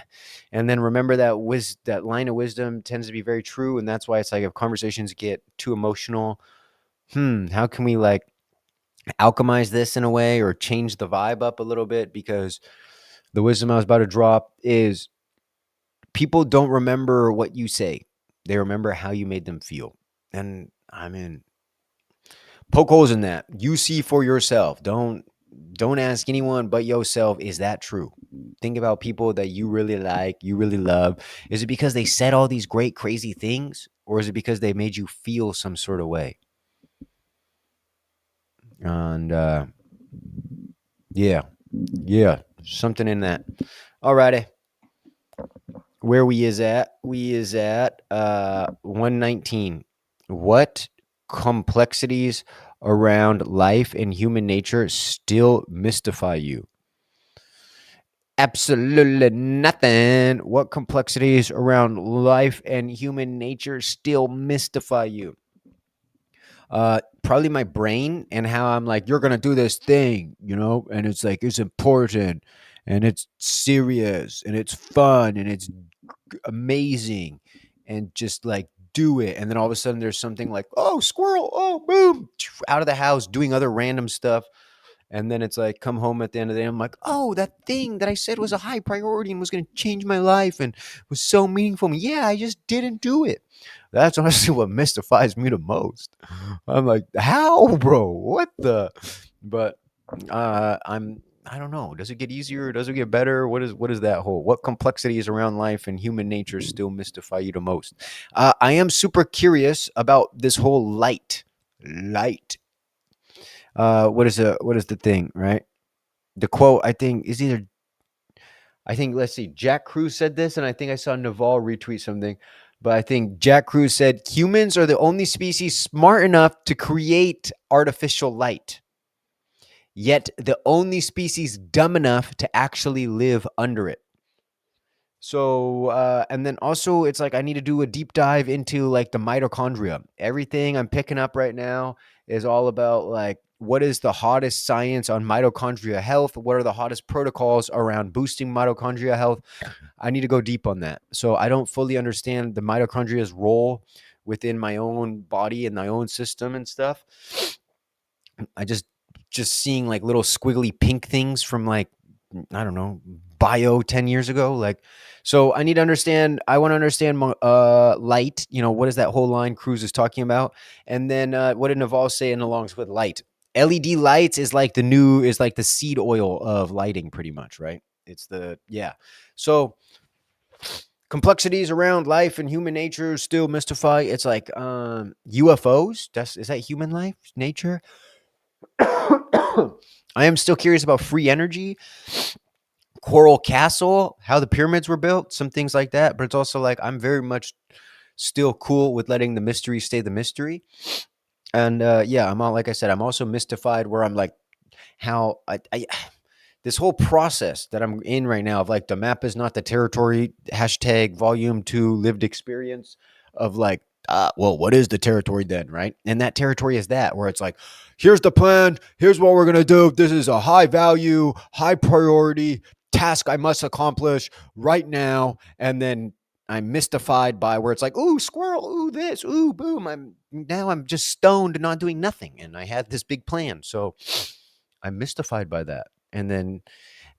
And then remember that that line of wisdom tends to be very true, and that's why it's like if conversations get too emotional, how can we like alchemize this in a way, or change the vibe up a little bit? Because the wisdom I was about to drop is, people don't remember what you say, they remember how you made them feel. And I mean, poke holes in that. You see for yourself. Don't ask anyone but yourself, is that true? think about people that you really like, you really love, is it because they said all these great, crazy things, or is it because they made you feel some sort of way? And yeah, yeah, something in that. Alrighty, where we is at? We is at 119. What complexities around life and human nature still mystify you? Absolutely nothing. What complexities around life and human nature still mystify you? Probably my brain and how I'm like, you're gonna do this thing, and it's like it's important and it's serious and it's fun and it's amazing and just like do it. And then all of a sudden there's something like, oh, squirrel, oh, boom, out of the house doing other random stuff. And then it's like, come home at the end of the day. I'm like, oh, that thing that I said was a high priority and was going to change my life and was so meaningful to me. Yeah, I just didn't do it. That's honestly what mystifies me the most. I'm like, how, bro? What the? But I don't know. Does it get easier? Does it get better? What is that whole? What complexities around life and human nature still mystify you the most? I am super curious about this whole light. What is the thing, right? The quote I think is either I think let's see, Jack Cruz said this, and I think I saw Naval retweet something. But I think Jack Cruz said humans are the only species smart enough to create artificial light, yet the only species dumb enough to actually live under it. So, and then also it's like I need to do a deep dive into like the mitochondria. Everything I'm picking up right now is all about like what is the hottest science on mitochondria health? What are the hottest protocols around boosting mitochondria health? I need to go deep on that. So I don't fully understand the mitochondria's role within my own body and my own system and stuff. I just seeing like little squiggly pink things from like I don't know bio 10 years ago like so I need to understand I want to understand light, what is that whole line Cruz is talking about, and then what did Naval say in alongs with light? LED lights is like the seed oil of lighting pretty much, right? It's the yeah. So complexities around life and human nature still mystify. It's like UFOs, is that human life nature? I am still curious about free energy, Coral Castle, how the pyramids were built, some things like that. But it's also like I'm very much still cool with letting the mystery stay the mystery. And yeah, I'm all like I said, I'm also mystified where I'm like how I this whole process that I'm in right now of like the map is not the territory hashtag volume 2 lived experience of like well, what is the territory then, right? And that territory is that where it's like, here's the plan, here's what we're gonna do. This is a high value, high priority task I must accomplish right now. And then I'm mystified by where it's like, ooh, squirrel, ooh, this, ooh, boom. I'm just stoned and not doing nothing. And I had this big plan. So I'm mystified by that. And then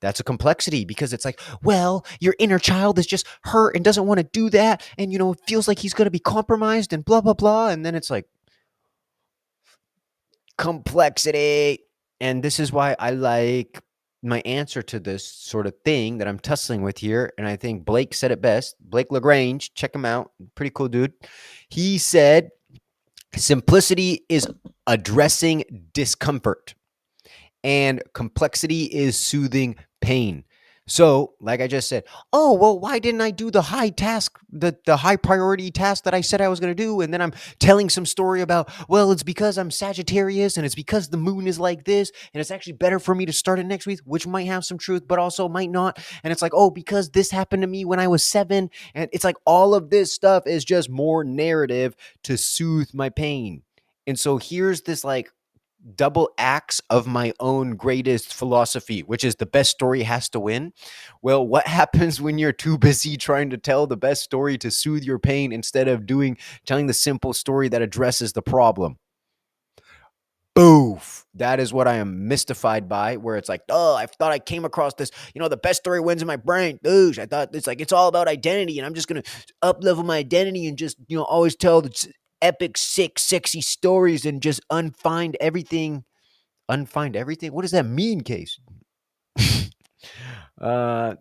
that's a complexity because it's like, well, your inner child is just hurt and doesn't want to do that. And, it feels like he's going to be compromised and blah, blah, blah. And then it's like complexity. And this is why I like my answer to this sort of thing that I'm tussling with here. And I think Blake said it best. Blake LaGrange, check him out. Pretty cool dude. He said, simplicity is addressing discomfort, and complexity is soothing pain. So, like I just said, oh, well, why didn't I do the high task, the high priority task that I said I was going to do? And then I'm telling some story about, well, it's because I'm Sagittarius and it's because the moon is like this. And it's actually better for me to start it next week, which might have some truth, but also might not. And it's like, oh, because this happened to me when I was 7. And it's like all of this stuff is just more narrative to soothe my pain. And so here's this like double acts of my own greatest philosophy, which is the best story has to win. Well, what happens when you're too busy trying to tell the best story to soothe your pain instead of telling the simple story that addresses the problem? Boof. That is what I am mystified by, where it's like, oh, I thought I came across this, the best story wins in my brain. Ooh, I thought it's like, it's all about identity, and I'm just going to up level my identity and just, always tell the epic, sick, sexy stories and just unfind everything. Unfind everything? What does that mean, Case? uh,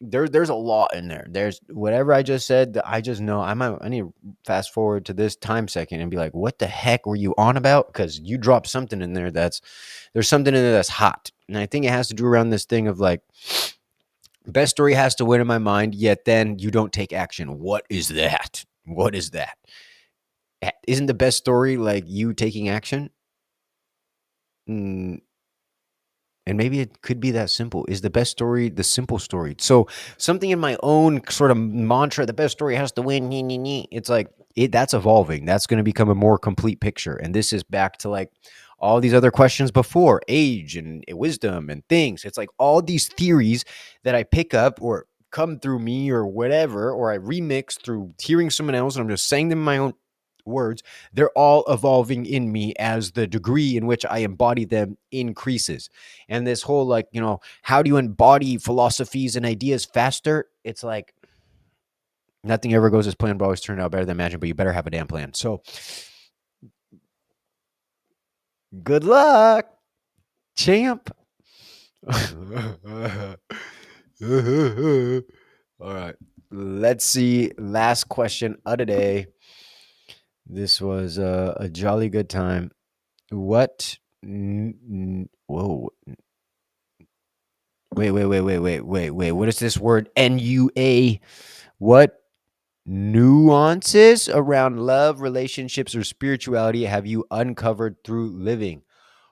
there's a lot in there. There's whatever I just said. I just know I need to fast forward to this time second and be like, what the heck were you on about? Because you dropped something in there there's something in there that's hot, and I think it has to do around this thing of like best story has to win in my mind. Yet then you don't take action. What is that? What is that? Isn't the best story like you taking action? Mm, and maybe it could be that simple. Is the best story the simple story? So something in my own sort of mantra, the best story has to win. It's like that's evolving. That's going to become a more complete picture. And this is back to like all these other questions before age and wisdom and things. It's like all these theories that I pick up or come through me or whatever, or I remix through hearing someone else and I'm just saying them in my own words. They're all evolving in me as the degree in which I embody them increases. And this whole like, how do you embody philosophies and ideas faster? It's like nothing ever goes as planned, but always turn out better than imagined, but you better have a damn plan. So good luck, champ. All right. Let's see. Last question of the day. This was a jolly good time. What? Whoa. Wait. What is this word? NUA. What nuances around love, relationships, or spirituality have you uncovered through living?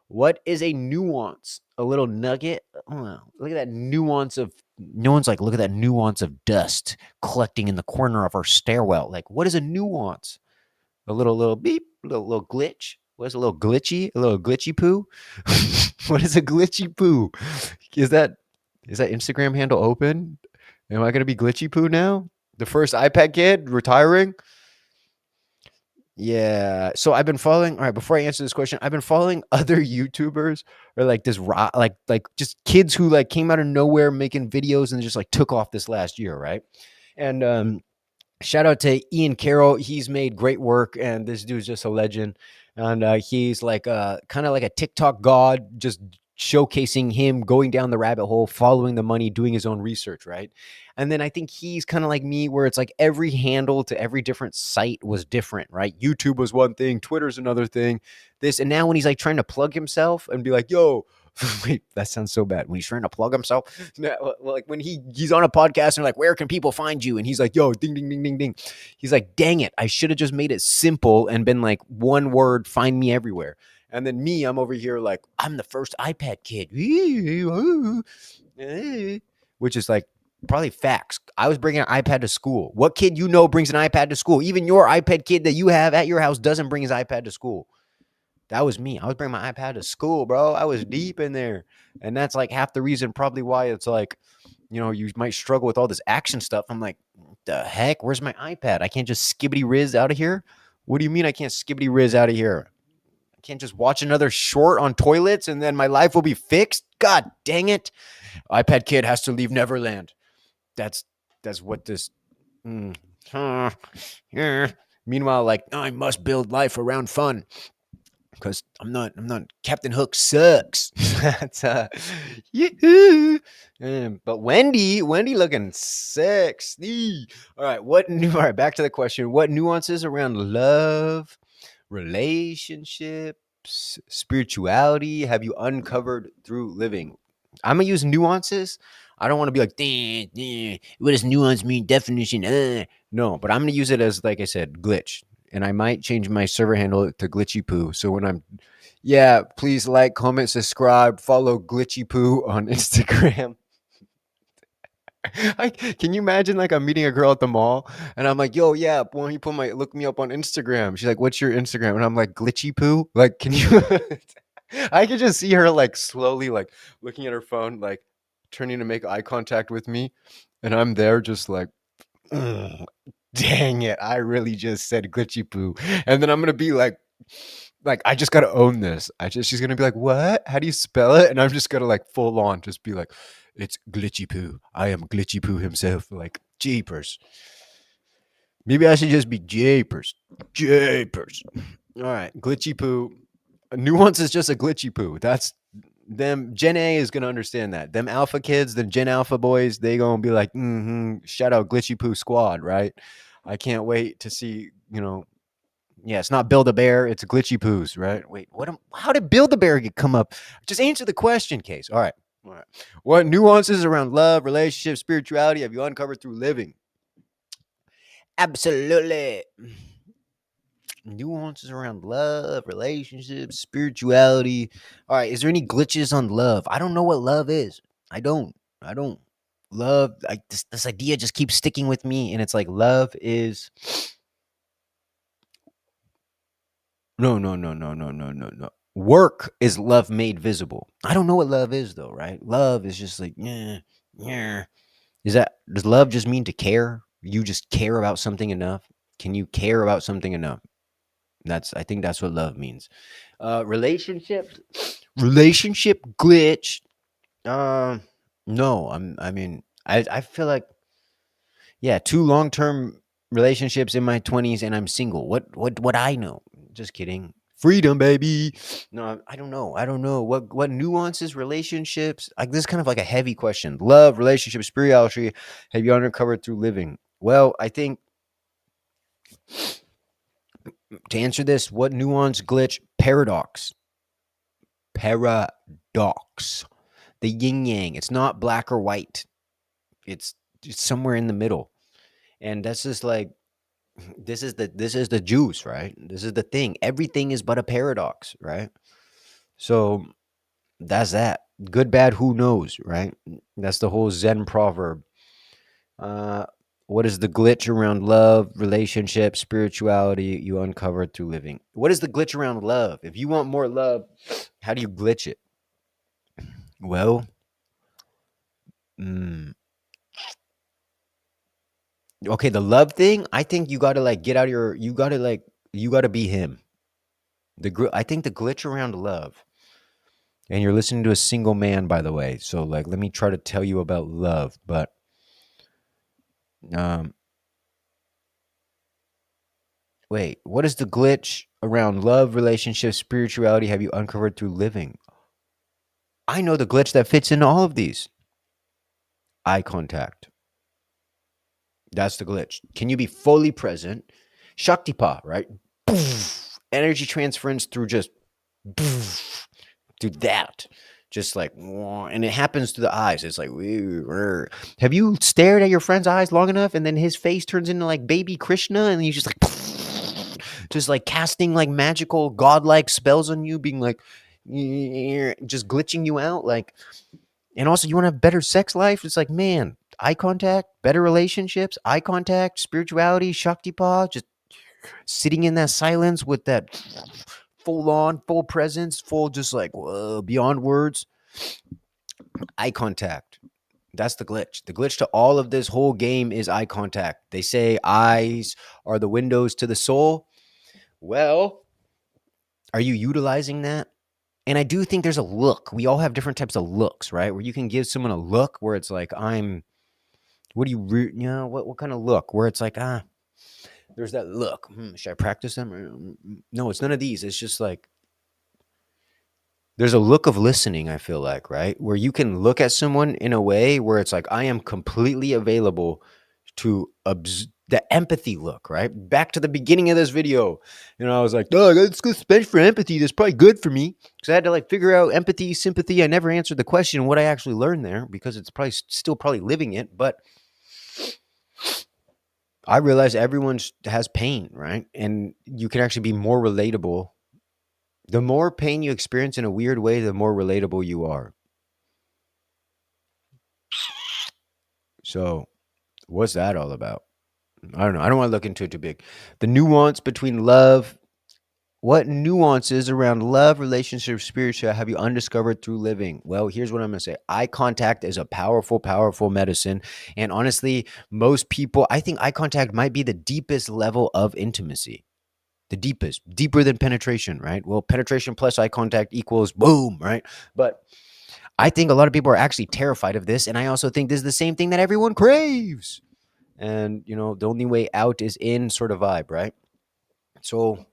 What is a nuance? A little nugget? Oh, look at that nuance of no one's like, look at that nuance of dust collecting in the corner of our stairwell. Like, what is a nuance? A little beep, little glitch. What is a little glitchy? A little glitchy poo? What is a glitchy poo? Is that Instagram handle open? Am I gonna be glitchy poo now? The first iPad kid retiring? Yeah. So I've been following. All right. Before I answer this question, I've been following other YouTubers or like this like just kids who like came out of nowhere making videos and just like took off this last year, right? And shout out to Ian Carroll. He's made great work, and this dude's just a legend. And he's like kind of like a TikTok god, just showcasing him going down the rabbit hole, following the money, doing his own research, right? And then I think he's kind of like me, where it's like every handle to every different site was different, right? YouTube was one thing, Twitter's another thing, this. And now when he's like trying to plug himself and be like, yo, wait, that sounds so bad. When he's trying to plug himself, like when he's on a podcast and like, where can people find you? And he's like, yo, ding, ding, ding, ding, ding. He's like, dang it, I should have just made it simple and been like one word, find me everywhere. And then me, I'm over here like, I'm the first iPad kid, which is like probably facts. I was bringing an iPad to school. What kid brings an iPad to school? Even your iPad kid that you have at your house doesn't bring his iPad to school. That was me. I was bringing my iPad to school, bro. I was deep in there. And that's like half the reason probably why it's like, you might struggle with all this action stuff. I'm like, the heck? Where's my iPad? I can't just skibbity riz out of here. What do you mean I can't skibbity riz out of here? I can't just watch another short on toilets and then my life will be fixed? God dang it. iPad kid has to leave Neverland. That's what this. Mm, yeah. Meanwhile, like, I must build life around fun because I'm not Captain Hook sucks. That's but Wendy looking sexy. All right, all right, back to the question. What nuances around love, relationships, spirituality have you uncovered through living? I'm gonna use nuances. I don't want to be like, what does nuance mean? Definition. No, but I'm gonna use it as, like I said, glitch. And I might change my server handle to Glitchy Poo. So when please like, comment, subscribe, follow Glitchy Poo on Instagram. Can you imagine like I'm meeting a girl at the mall and I'm like, yo, yeah, why don't you look me up on Instagram? She's like, what's your Instagram? And I'm like, Glitchy Poo. Like, can you? I could just see her like slowly like looking at her phone, like turning to make eye contact with me, and I'm there just like, dang it, I really just said Glitchy Poo, and then I'm gonna be like I just gotta own this. She's gonna be like, what? How do you spell it? And I'm just gonna like full on just be like, it's Glitchy Poo. I am Glitchy Poo himself. Like, jeepers. Maybe I should just be Japers. Japers. All right, Glitchy Poo. Nuance is just a Glitchy Poo. That's them Gen A is gonna understand that. Them alpha kids, the Gen Alpha boys, they gonna be like, shout out Glitchy Poo Squad, right? I can't wait to see, yeah, it's not Build a Bear, it's Glitchy Poos, right? Wait, how did Build a Bear come up? Just answer the question, Case. All right. All right. What nuances around love, relationship, spirituality have you uncovered through living? Absolutely. Nuances around love, relationships, spirituality. All right. Is there any glitches on love? I don't know what love is. I don't. I don't. Love, this idea just keeps sticking with me. And it's like, love is. No, no, no, no, no, no, no, no. Work is love made visible. I don't know what love is, though, right? Love is just like, yeah, yeah. Does love just mean to care? You just care about something enough? Can you care about something enough? I think that's what love means. Relationships, relationship glitch. Um, no, I mean, I feel like, yeah, two long term relationships in my 20s, and I'm single. What I know? Just kidding. Freedom, baby. No, I don't know. I don't know what nuances, relationships. Like, this is kind of like a heavy question. Love, relationship, spirituality. Have you uncovered through living? Well, I think to answer this, what nuance, glitch, paradox, paradox, the yin yang. It's not black or white. It's somewhere in the middle, and that's just like, this is the juice, right? This is the thing. Everything is but a paradox, right? So that's that. Good, bad, who knows, right? That's the whole Zen proverb. Uh, what is the glitch around love, relationship, spirituality you uncovered through living? What is the glitch around love? If you want more love, how do you glitch it? Well, mm, okay, the love thing, I think you gotta like get out of you gotta be him. I think the glitch around love, and you're listening to a single man, by the way. So like, let me try to tell you about love, but um, wait, what is the glitch around love, relationship, spirituality have you uncovered through living? I know the glitch that fits into all of these. Eye contact. That's the glitch. Can you be fully present? Shaktipa, right? Poof. Energy transference through just poof, through that. Just like, and it happens to the eyes. It's like, have you stared at your friend's eyes long enough and then his face turns into like baby Krishna and you just like, just like casting like magical godlike spells on you, being like, just glitching you out? Like, and also, you want to have better sex life? It's like, man, eye contact, better relationships, eye contact, spirituality, Shaktipa, just sitting in that silence with that full on, full presence, full just like, whoa, beyond words, eye contact. That's the glitch. The glitch to all of this whole game is eye contact. They say eyes are the windows to the soul. Well, are you utilizing that? And I do think there's a look. We all have different types of looks, right? Where you can give someone a look where it's like, what do what kind of look? Where it's like, there's that look. Should I practice them? No, it's none of these. It's just like, there's a look of listening, I feel like, right? Where you can look at someone in a way where it's like, I am completely available to the empathy look, right? Back to the beginning of this video. I was like, oh, let's go spend for empathy. That's probably good for me. Because I had to like figure out empathy, sympathy. I never answered the question what I actually learned there because it's probably still probably living it. But I realized everyone has pain, right? And you can actually be more relatable. The more pain you experience in a weird way, the more relatable you are. So, what's that all about? I don't know. I don't want to look into it too big. The nuance between love. What nuances around love, relationship, spiritual have you undiscovered through living? Well, here's what I'm going to say. Eye contact is a powerful, powerful medicine. And honestly, most people, I think eye contact might be the deepest level of intimacy. The deepest, deeper than penetration, right? Well, penetration plus eye contact equals boom, right? But I think a lot of people are actually terrified of this. And I also think this is the same thing that everyone craves. And, the only way out is in sort of vibe, right? So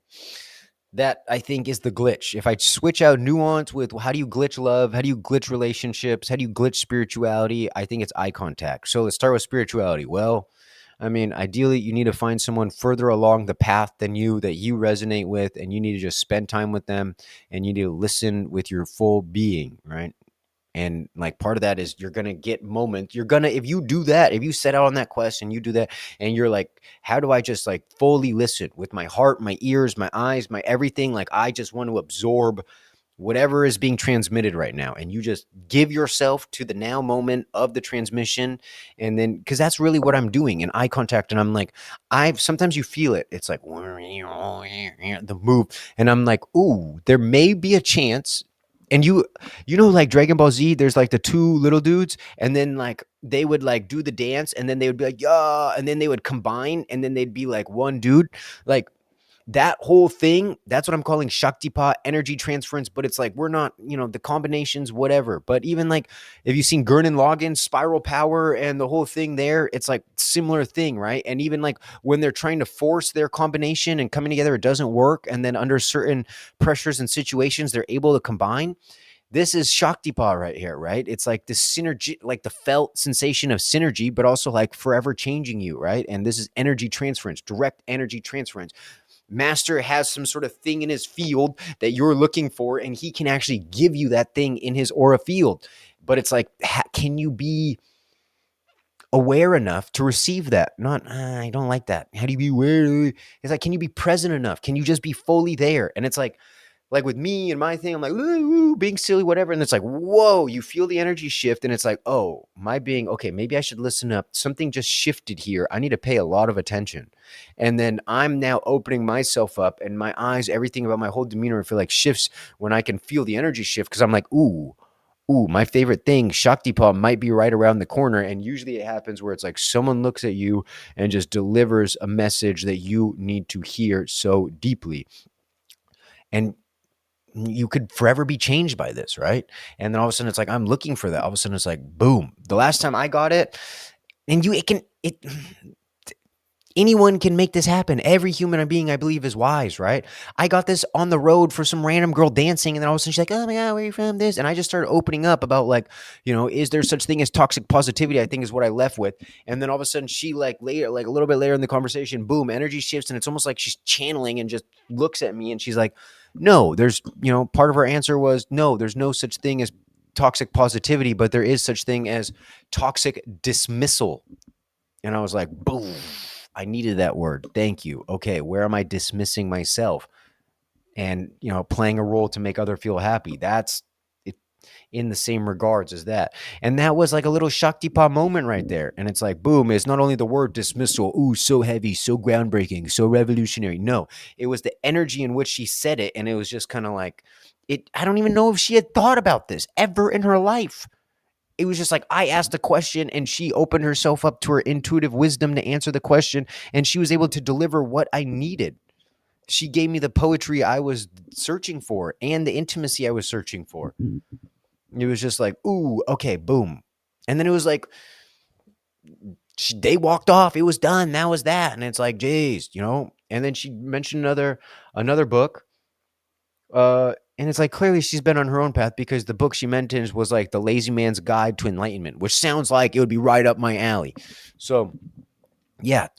That I think is the glitch. If I switch out nuance with how do you glitch love, how do you glitch relationships, how do you glitch spirituality, I think it's eye contact. So let's start with spirituality. Well, I mean, ideally, you need to find someone further along the path than you that you resonate with, and you need to just spend time with them, and you need to listen with your full being, right? And like part of that is you're gonna get moments. You're gonna, if you do that, if you set out on that quest and you do that, and you're like, how do I just like fully listen with my heart, my ears, my eyes, my everything? Like I just want to absorb whatever is being transmitted right now, and you just give yourself to the now moment of the transmission. And then because that's really what I'm doing in eye contact, and I'm like, I've sometimes you feel it, it's like the move, and I'm like, ooh, there may be a chance. And you know, like Dragon Ball Z, there's like the two little dudes, and then like they would like do the dance, and then they would be like, yeah, and then they would combine, and then they'd be like one dude. Like that whole thing, that's what I'm calling Shaktipat energy transference. But it's like we're not, the combinations, whatever. But even like if you've seen Gurren Lagann, Spiral Power, and the whole thing there, it's like similar thing, right? And even like when they're trying to force their combination and coming together, it doesn't work. And then under certain pressures and situations, they're able to combine. This is Shaktipat right here, right? It's like the synergy, like the felt sensation of synergy, but also like forever changing you, right? And this is energy transference, direct energy transference. Master has some sort of thing in his field that you're looking for, and he can actually give you that thing in his aura field. But it's like, can you be aware enough to receive that? Not, I don't like that. How do you be aware? It's like, can you be present enough? Can you just be fully there? And it's like with me and my thing, I'm like, ooh, being silly, whatever. And it's like, whoa, you feel the energy shift. And it's like, oh, my being, okay, maybe I should listen up. Something just shifted here. I need to pay a lot of attention. And then I'm now opening myself up, and my eyes, everything about my whole demeanor, I feel like shifts when I can feel the energy shift. Cause I'm like, ooh, my favorite thing, Shaktipat might be right around the corner. And usually it happens where it's like someone looks at you and just delivers a message that you need to hear so deeply. And you could forever be changed by this, right? And then all of a sudden it's like, I'm looking for that. All of a sudden it's like, boom. The last time I got it, and anyone can make this happen. Every human being, I believe, is wise, right? I got this on the road for some random girl dancing, and then all of a sudden she's like, oh my God, where are you from? This. And I just started opening up about like, is there such thing as toxic positivity? I think is what I left with. And then all of a sudden she like later, like a little bit later in the conversation, boom, energy shifts, and it's almost like she's channeling and just looks at me and she's like, no, there's, part of her answer was, no, there's no such thing as toxic positivity, but there is such thing as toxic dismissal. And I was like, boom, I needed that word. Thank you. Okay, where am I dismissing myself and, playing a role to make other feel happy? That's it, in the same regards as that. And that was like a little Shaktipat moment right there. And it's like, boom, it's not only the word dismissal, ooh, so heavy, so groundbreaking, so revolutionary. No, it was the energy in which she said it. And it was just kind of like, I don't even know if she had thought about this ever in her life. It was just like I asked a question and she opened herself up to her intuitive wisdom to answer the question, and she was able to deliver what I needed. She gave me the poetry I was searching for and the intimacy I was searching for. It was just like, ooh, okay, boom. And then it was like they walked off. It was done. That was that. And it's like, geez, And then she mentioned another book. And it's like clearly she's been on her own path, because the book she mentions was like The Lazy Man's Guide to Enlightenment, which sounds like it would be right up my alley. So yeah,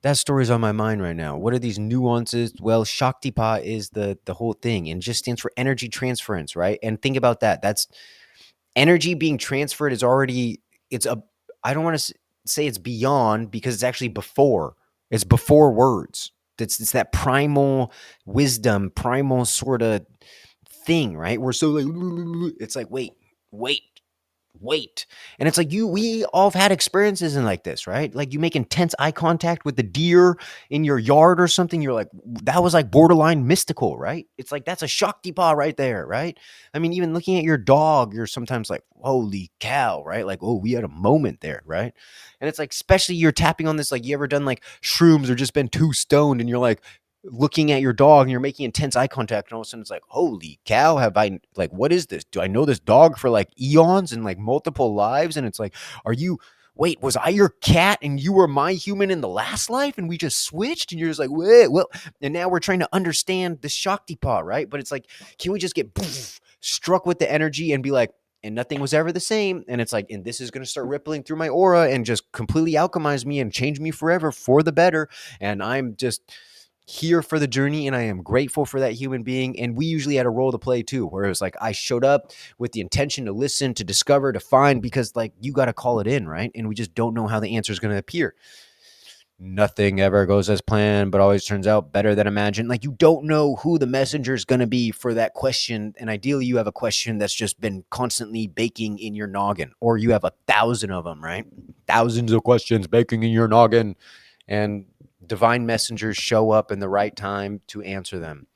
that story's on my mind right now. What are these nuances? Well, Shaktipat is the whole thing, and just stands for energy transference, right? And think about that. That's energy being transferred is already, I don't want to say it's beyond, because it's actually before. It's before words. It's that primal wisdom, primal sort of thing, right? We're so like, it's like, wait. And it's like we all have had experiences in like this, right? Like you make intense eye contact with the deer in your yard or something. You're like, that was like borderline mystical, right? It's like, that's a Shaktipat right there, right? I mean, even looking at your dog, you're sometimes like, holy cow, right? Like, oh, we had a moment there, right? And it's like, especially you're tapping on this, like you ever done like shrooms or just been too stoned, and you're like, looking at your dog and you're making intense eye contact, and all of a sudden it's like, holy cow, have I, like, what is this? Do I know this dog for like eons and like multiple lives? And it's like, are you, wait, was I your cat and you were my human in the last life and we just switched? And you're just like, wait, well, and now we're trying to understand the Shaktipat, right? But it's like, can we just get struck with the energy and be like, and nothing was ever the same? And it's like, and this is going to start rippling through my aura and just completely alchemize me and change me forever for the better. And I'm just here for the journey and I am grateful for that human being. And we usually had a role to play too, where it was like I showed up with the intention to listen, to discover, to find, because like you got to call it in, right? And we just don't know how the answer is going to appear. Nothing ever goes as planned, but always turns out better than imagined. Like you don't know who the messenger is going to be for that question. And ideally, you have a question that's just been constantly baking in your noggin, or you have 1,000 of them, right? Thousands of questions baking in your noggin. And divine messengers show up in the right time to answer them.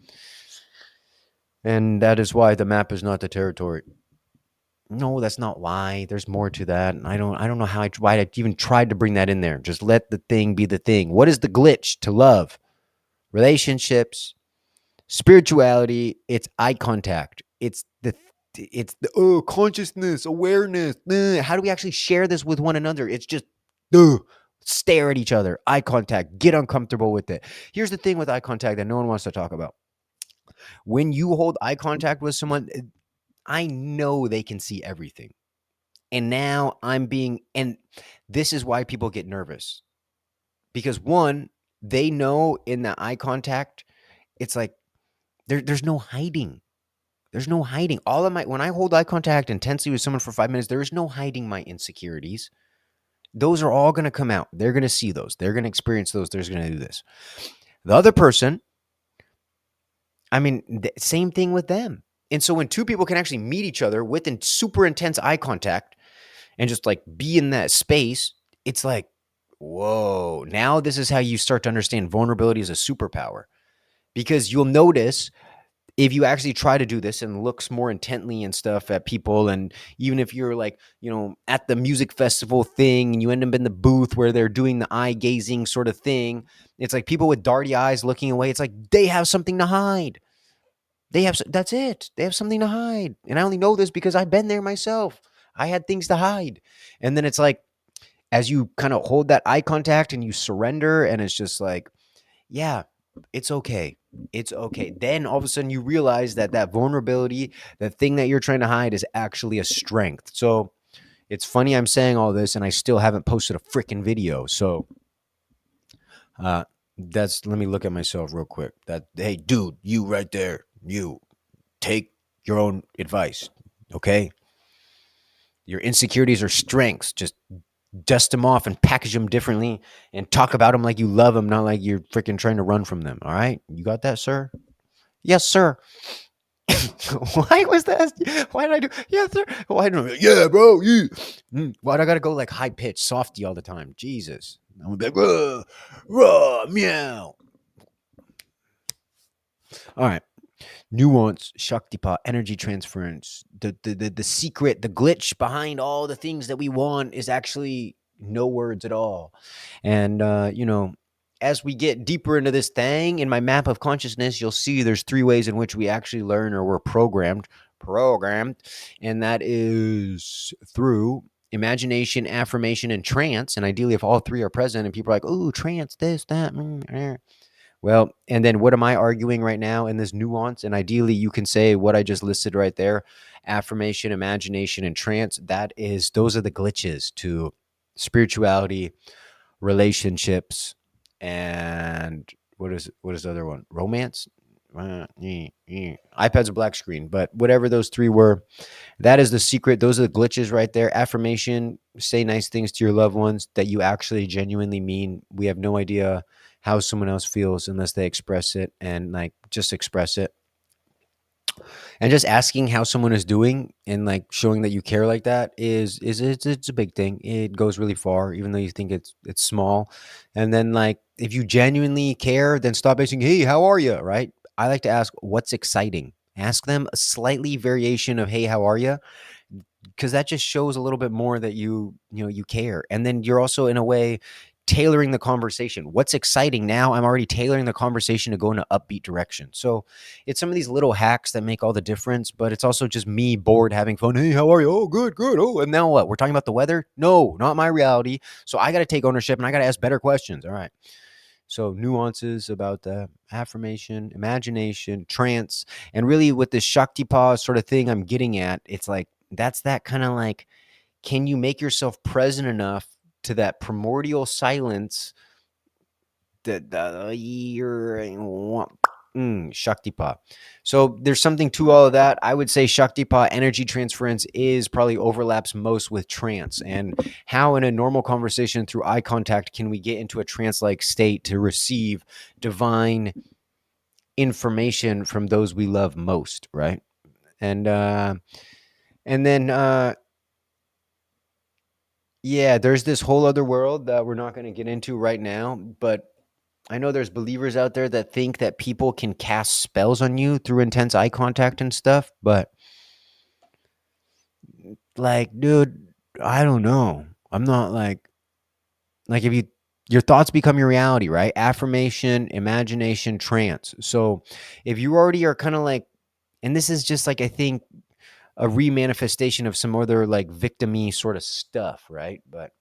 And that is why the map is not the territory. No, that's not why. There's more to that. And I don't know why I even tried to bring that in there. Just let the thing be the thing. What is the glitch to love? Relationships, spirituality, it's eye contact. It's the consciousness, awareness. How do we actually share this with one another? It's just stare at each other, eye contact, get uncomfortable with it. Here's the thing with eye contact that no one wants to talk about. When you hold eye contact with someone, I know they can see everything. And now and this is why people get nervous. Because one, they know in the eye contact, it's like there's no hiding. There's no hiding. When I hold eye contact intensely with someone for 5 minutes, there is no hiding my insecurities. Those are all going to come out. They're going to see those. They're going to experience those. They're going to do this. The other person, same thing with them. And so when two people can actually meet each other with super intense eye contact and just like be in that space, it's like, whoa, now this is how you start to understand vulnerability as a superpower. Because you'll notice if you actually try to do this and looks more intently and stuff at people, and even if you're like, at the music festival thing and you end up in the booth where they're doing the eye gazing sort of thing, it's like people with darty eyes looking away. It's like they have something to hide. That's it. They have something to hide. And I only know this because I've been there myself. I had things to hide. And then it's like, as you kind of hold that eye contact and you surrender, and it's just like, yeah, it's okay. It's okay. Then all of a sudden you realize that vulnerability, the thing that you're trying to hide, is actually a strength. So it's funny I'm saying all this and I still haven't posted a freaking video. So let me look at myself real quick. Hey, dude, you right there, you take your own advice. Okay. Your insecurities are strengths. Just dust them off and package them differently and talk about them like you love them, not like you're freaking trying to run from them. All right. You got that, sir? Yes, sir. Why was that? Why did I do? Yes, sir. Why don't? Yeah, bro. Yeah. Why do I gotta go like high pitch, softy all the time? Jesus. I'm like, meow. All right. Nuance, Shaktipat, energy transference. The secret, the glitch behind all the things that we want is actually no words at all. And as we get deeper into this thing in my map of consciousness, you'll see there's 3 ways in which we actually learn, or we're programmed, and that is through imagination, affirmation, and trance. And ideally, if all 3 are present, and people are like, "Oh, trance, this, that." Well, and then what am I arguing right now in this nuance? And ideally, you can say what I just listed right there: affirmation, imagination, and trance. Those are the glitches to spirituality, relationships, and what is the other one? Romance. iPad's a black screen, but whatever those 3 were, that is the secret. Those are the glitches right there. Affirmation: say nice things to your loved ones that you actually genuinely mean. We have no idea how someone else feels unless they express it, and like just express it. And just asking how someone is doing and like showing that you care like that it's a big thing. It goes really far, even though you think it's small. And then like if you genuinely care, then stop asking, "Hey, how are you?" Right? I like to ask, "What's exciting?" Ask them a slightly variation of, "Hey, how are you?" Because that just shows a little bit more that you care. And then you're also in a way tailoring the conversation. What's exciting now? I'm already tailoring the conversation to go in an upbeat direction. So it's some of these little hacks that make all the difference, but it's also just me bored having fun. Hey, how are you? Oh, good, good. Oh, and now what? We're talking about the weather? No, not my reality. So I got to take ownership and I got to ask better questions. All right. So nuances about the affirmation, imagination, trance, and really with this Shaktipa sort of thing I'm getting at, it's like that's that kind of like, can you make yourself present enough to that primordial silence that Shaktipat. So there's something to all of that. I would say Shaktipat energy transference is probably overlaps most with trance. And how in a normal conversation through eye contact can we get into a trance-like state to receive divine information from those we love most, right? And then yeah, there's this whole other world that we're not going to get into right now, but I know there's believers out there that think that people can cast spells on you through intense eye contact and stuff, but like, dude, I don't know. I'm not like if you your thoughts become your reality, right? Affirmation, imagination, trance. So if you already are kind of like, and this is just like I think a remanifestation of some other like victim-y sort of stuff, right? But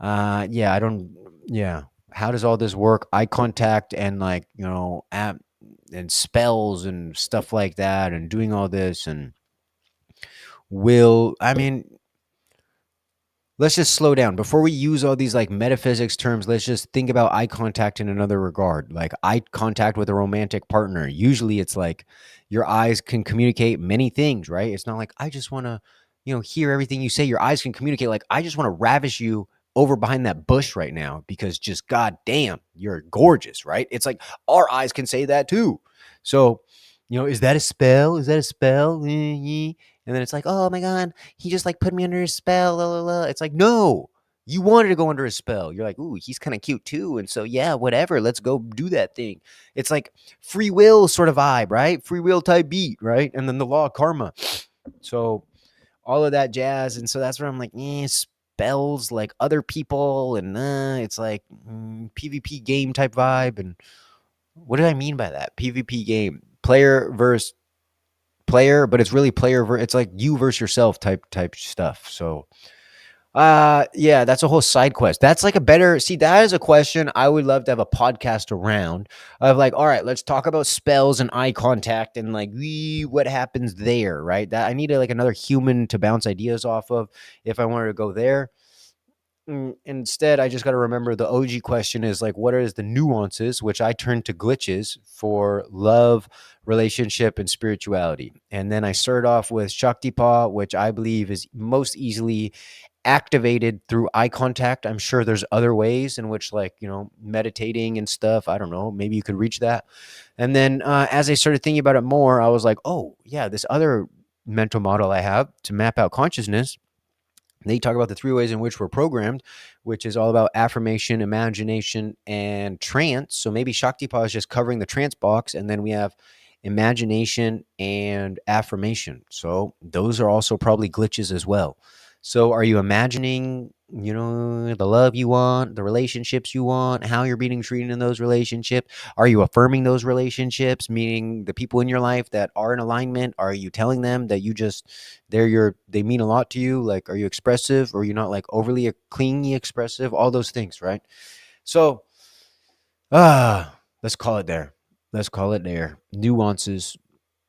yeah, I don't yeah. How does all this work? Eye contact and like, and spells and stuff like that and doing all this and I mean, let's just slow down. Before we use all these like metaphysics terms, let's just think about eye contact in another regard. Like eye contact with a romantic partner. Usually it's like your eyes can communicate many things, right? It's not like I just want to, hear everything you say. Your eyes can communicate like I just want to ravish you over behind that bush right now because just god damn, you're gorgeous, right? It's like our eyes can say that too. So, is that a spell? Is that a spell? And then it's like, oh my god, he just like put me under his spell. La, la, la. It's like, no, you wanted to go under his spell. You're like, ooh, he's kind of cute too. And so, yeah, whatever. Let's go do that thing. It's like free will sort of vibe, right? Free will type beat, right? And then the law of karma. So all of that jazz. And so that's where I'm like, spells like other people. And it's like PvP game type vibe. And what did I mean by that? PvP game, player versus player, but it's really it's like you versus yourself type stuff. So yeah, that's a whole side quest. That's like that is a question I would love to have a podcast around of like, all right, let's talk about spells and eye contact and like what happens there, right? That I need like another human to bounce ideas off of if I wanted to go there. Instead, I just got to remember the OG question is like, what is the nuances, which I turn to glitches for love, relationship, and spirituality. And then I start off with Shaktipa, which I believe is most easily activated through eye contact. I'm sure there's other ways in which like, meditating and stuff. I don't know. Maybe you could reach that. And then as I started thinking about it more, I was like, oh, yeah, this other mental model I have to map out consciousness. They talk about the three ways in which we're programmed, which is all about affirmation, imagination, and trance. So maybe Shaktipa is just covering the trance box, and then we have imagination and affirmation. So those are also probably glitches as well. So are you imagining, the love you want, the relationships you want, how you're being treated in those relationships? Are you affirming those relationships, meaning the people in your life that are in alignment? Are you telling them that they mean a lot to you? Like, are you expressive or you're not like overly clingy expressive? All those things, right? So, let's call it there. Let's call it there. Nuances,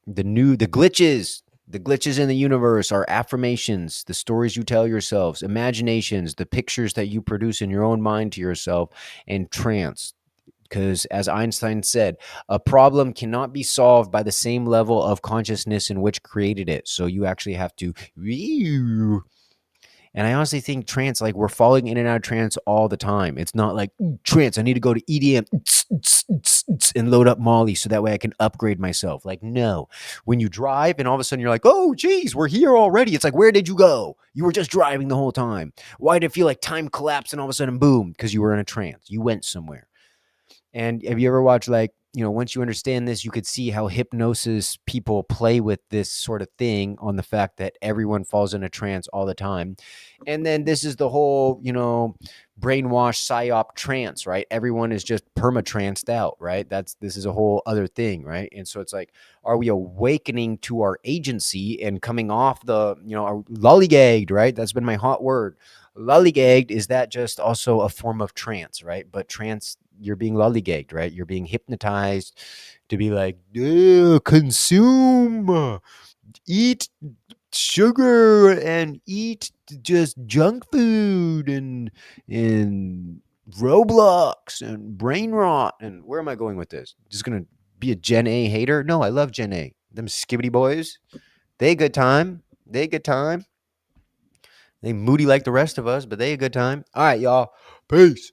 the glitches in the universe are affirmations, the stories you tell yourselves, imaginations, the pictures that you produce in your own mind to yourself, and trance. Because as Einstein said, a problem cannot be solved by the same level of consciousness in which created it. So you actually have to. And I honestly think trance, like we're falling in and out of trance all the time. It's not like trance. I need to go to EDM and load up Molly so that way I can upgrade myself. Like, no. When you drive and all of a sudden you're like, oh, geez, we're here already. It's like, where did you go? You were just driving the whole time. Why did it feel like time collapsed and all of a sudden, boom, because you were in a trance? You went somewhere. And have you ever watched like, once you understand this, you could see how hypnosis people play with this sort of thing on the fact that everyone falls in a trance all the time. And then this is the whole, brainwash psyop trance, right? Everyone is just perma-tranced out, right? This is a whole other thing, right? And so it's like, are we awakening to our agency and coming off the, lollygagged, right? That's been my hot word. Lollygagged, is that just also a form of trance, right? But trance, you're being lollygagged, right? You're being hypnotized to be like, consume, eat sugar, and eat just junk food, and Roblox and brain rot. And where am I going with this? Just gonna be a Gen A hater? No, I love Gen A. Them skibbity boys, they a good time. They a good time. They moody like the rest of us, but they a good time. All right, y'all. Peace.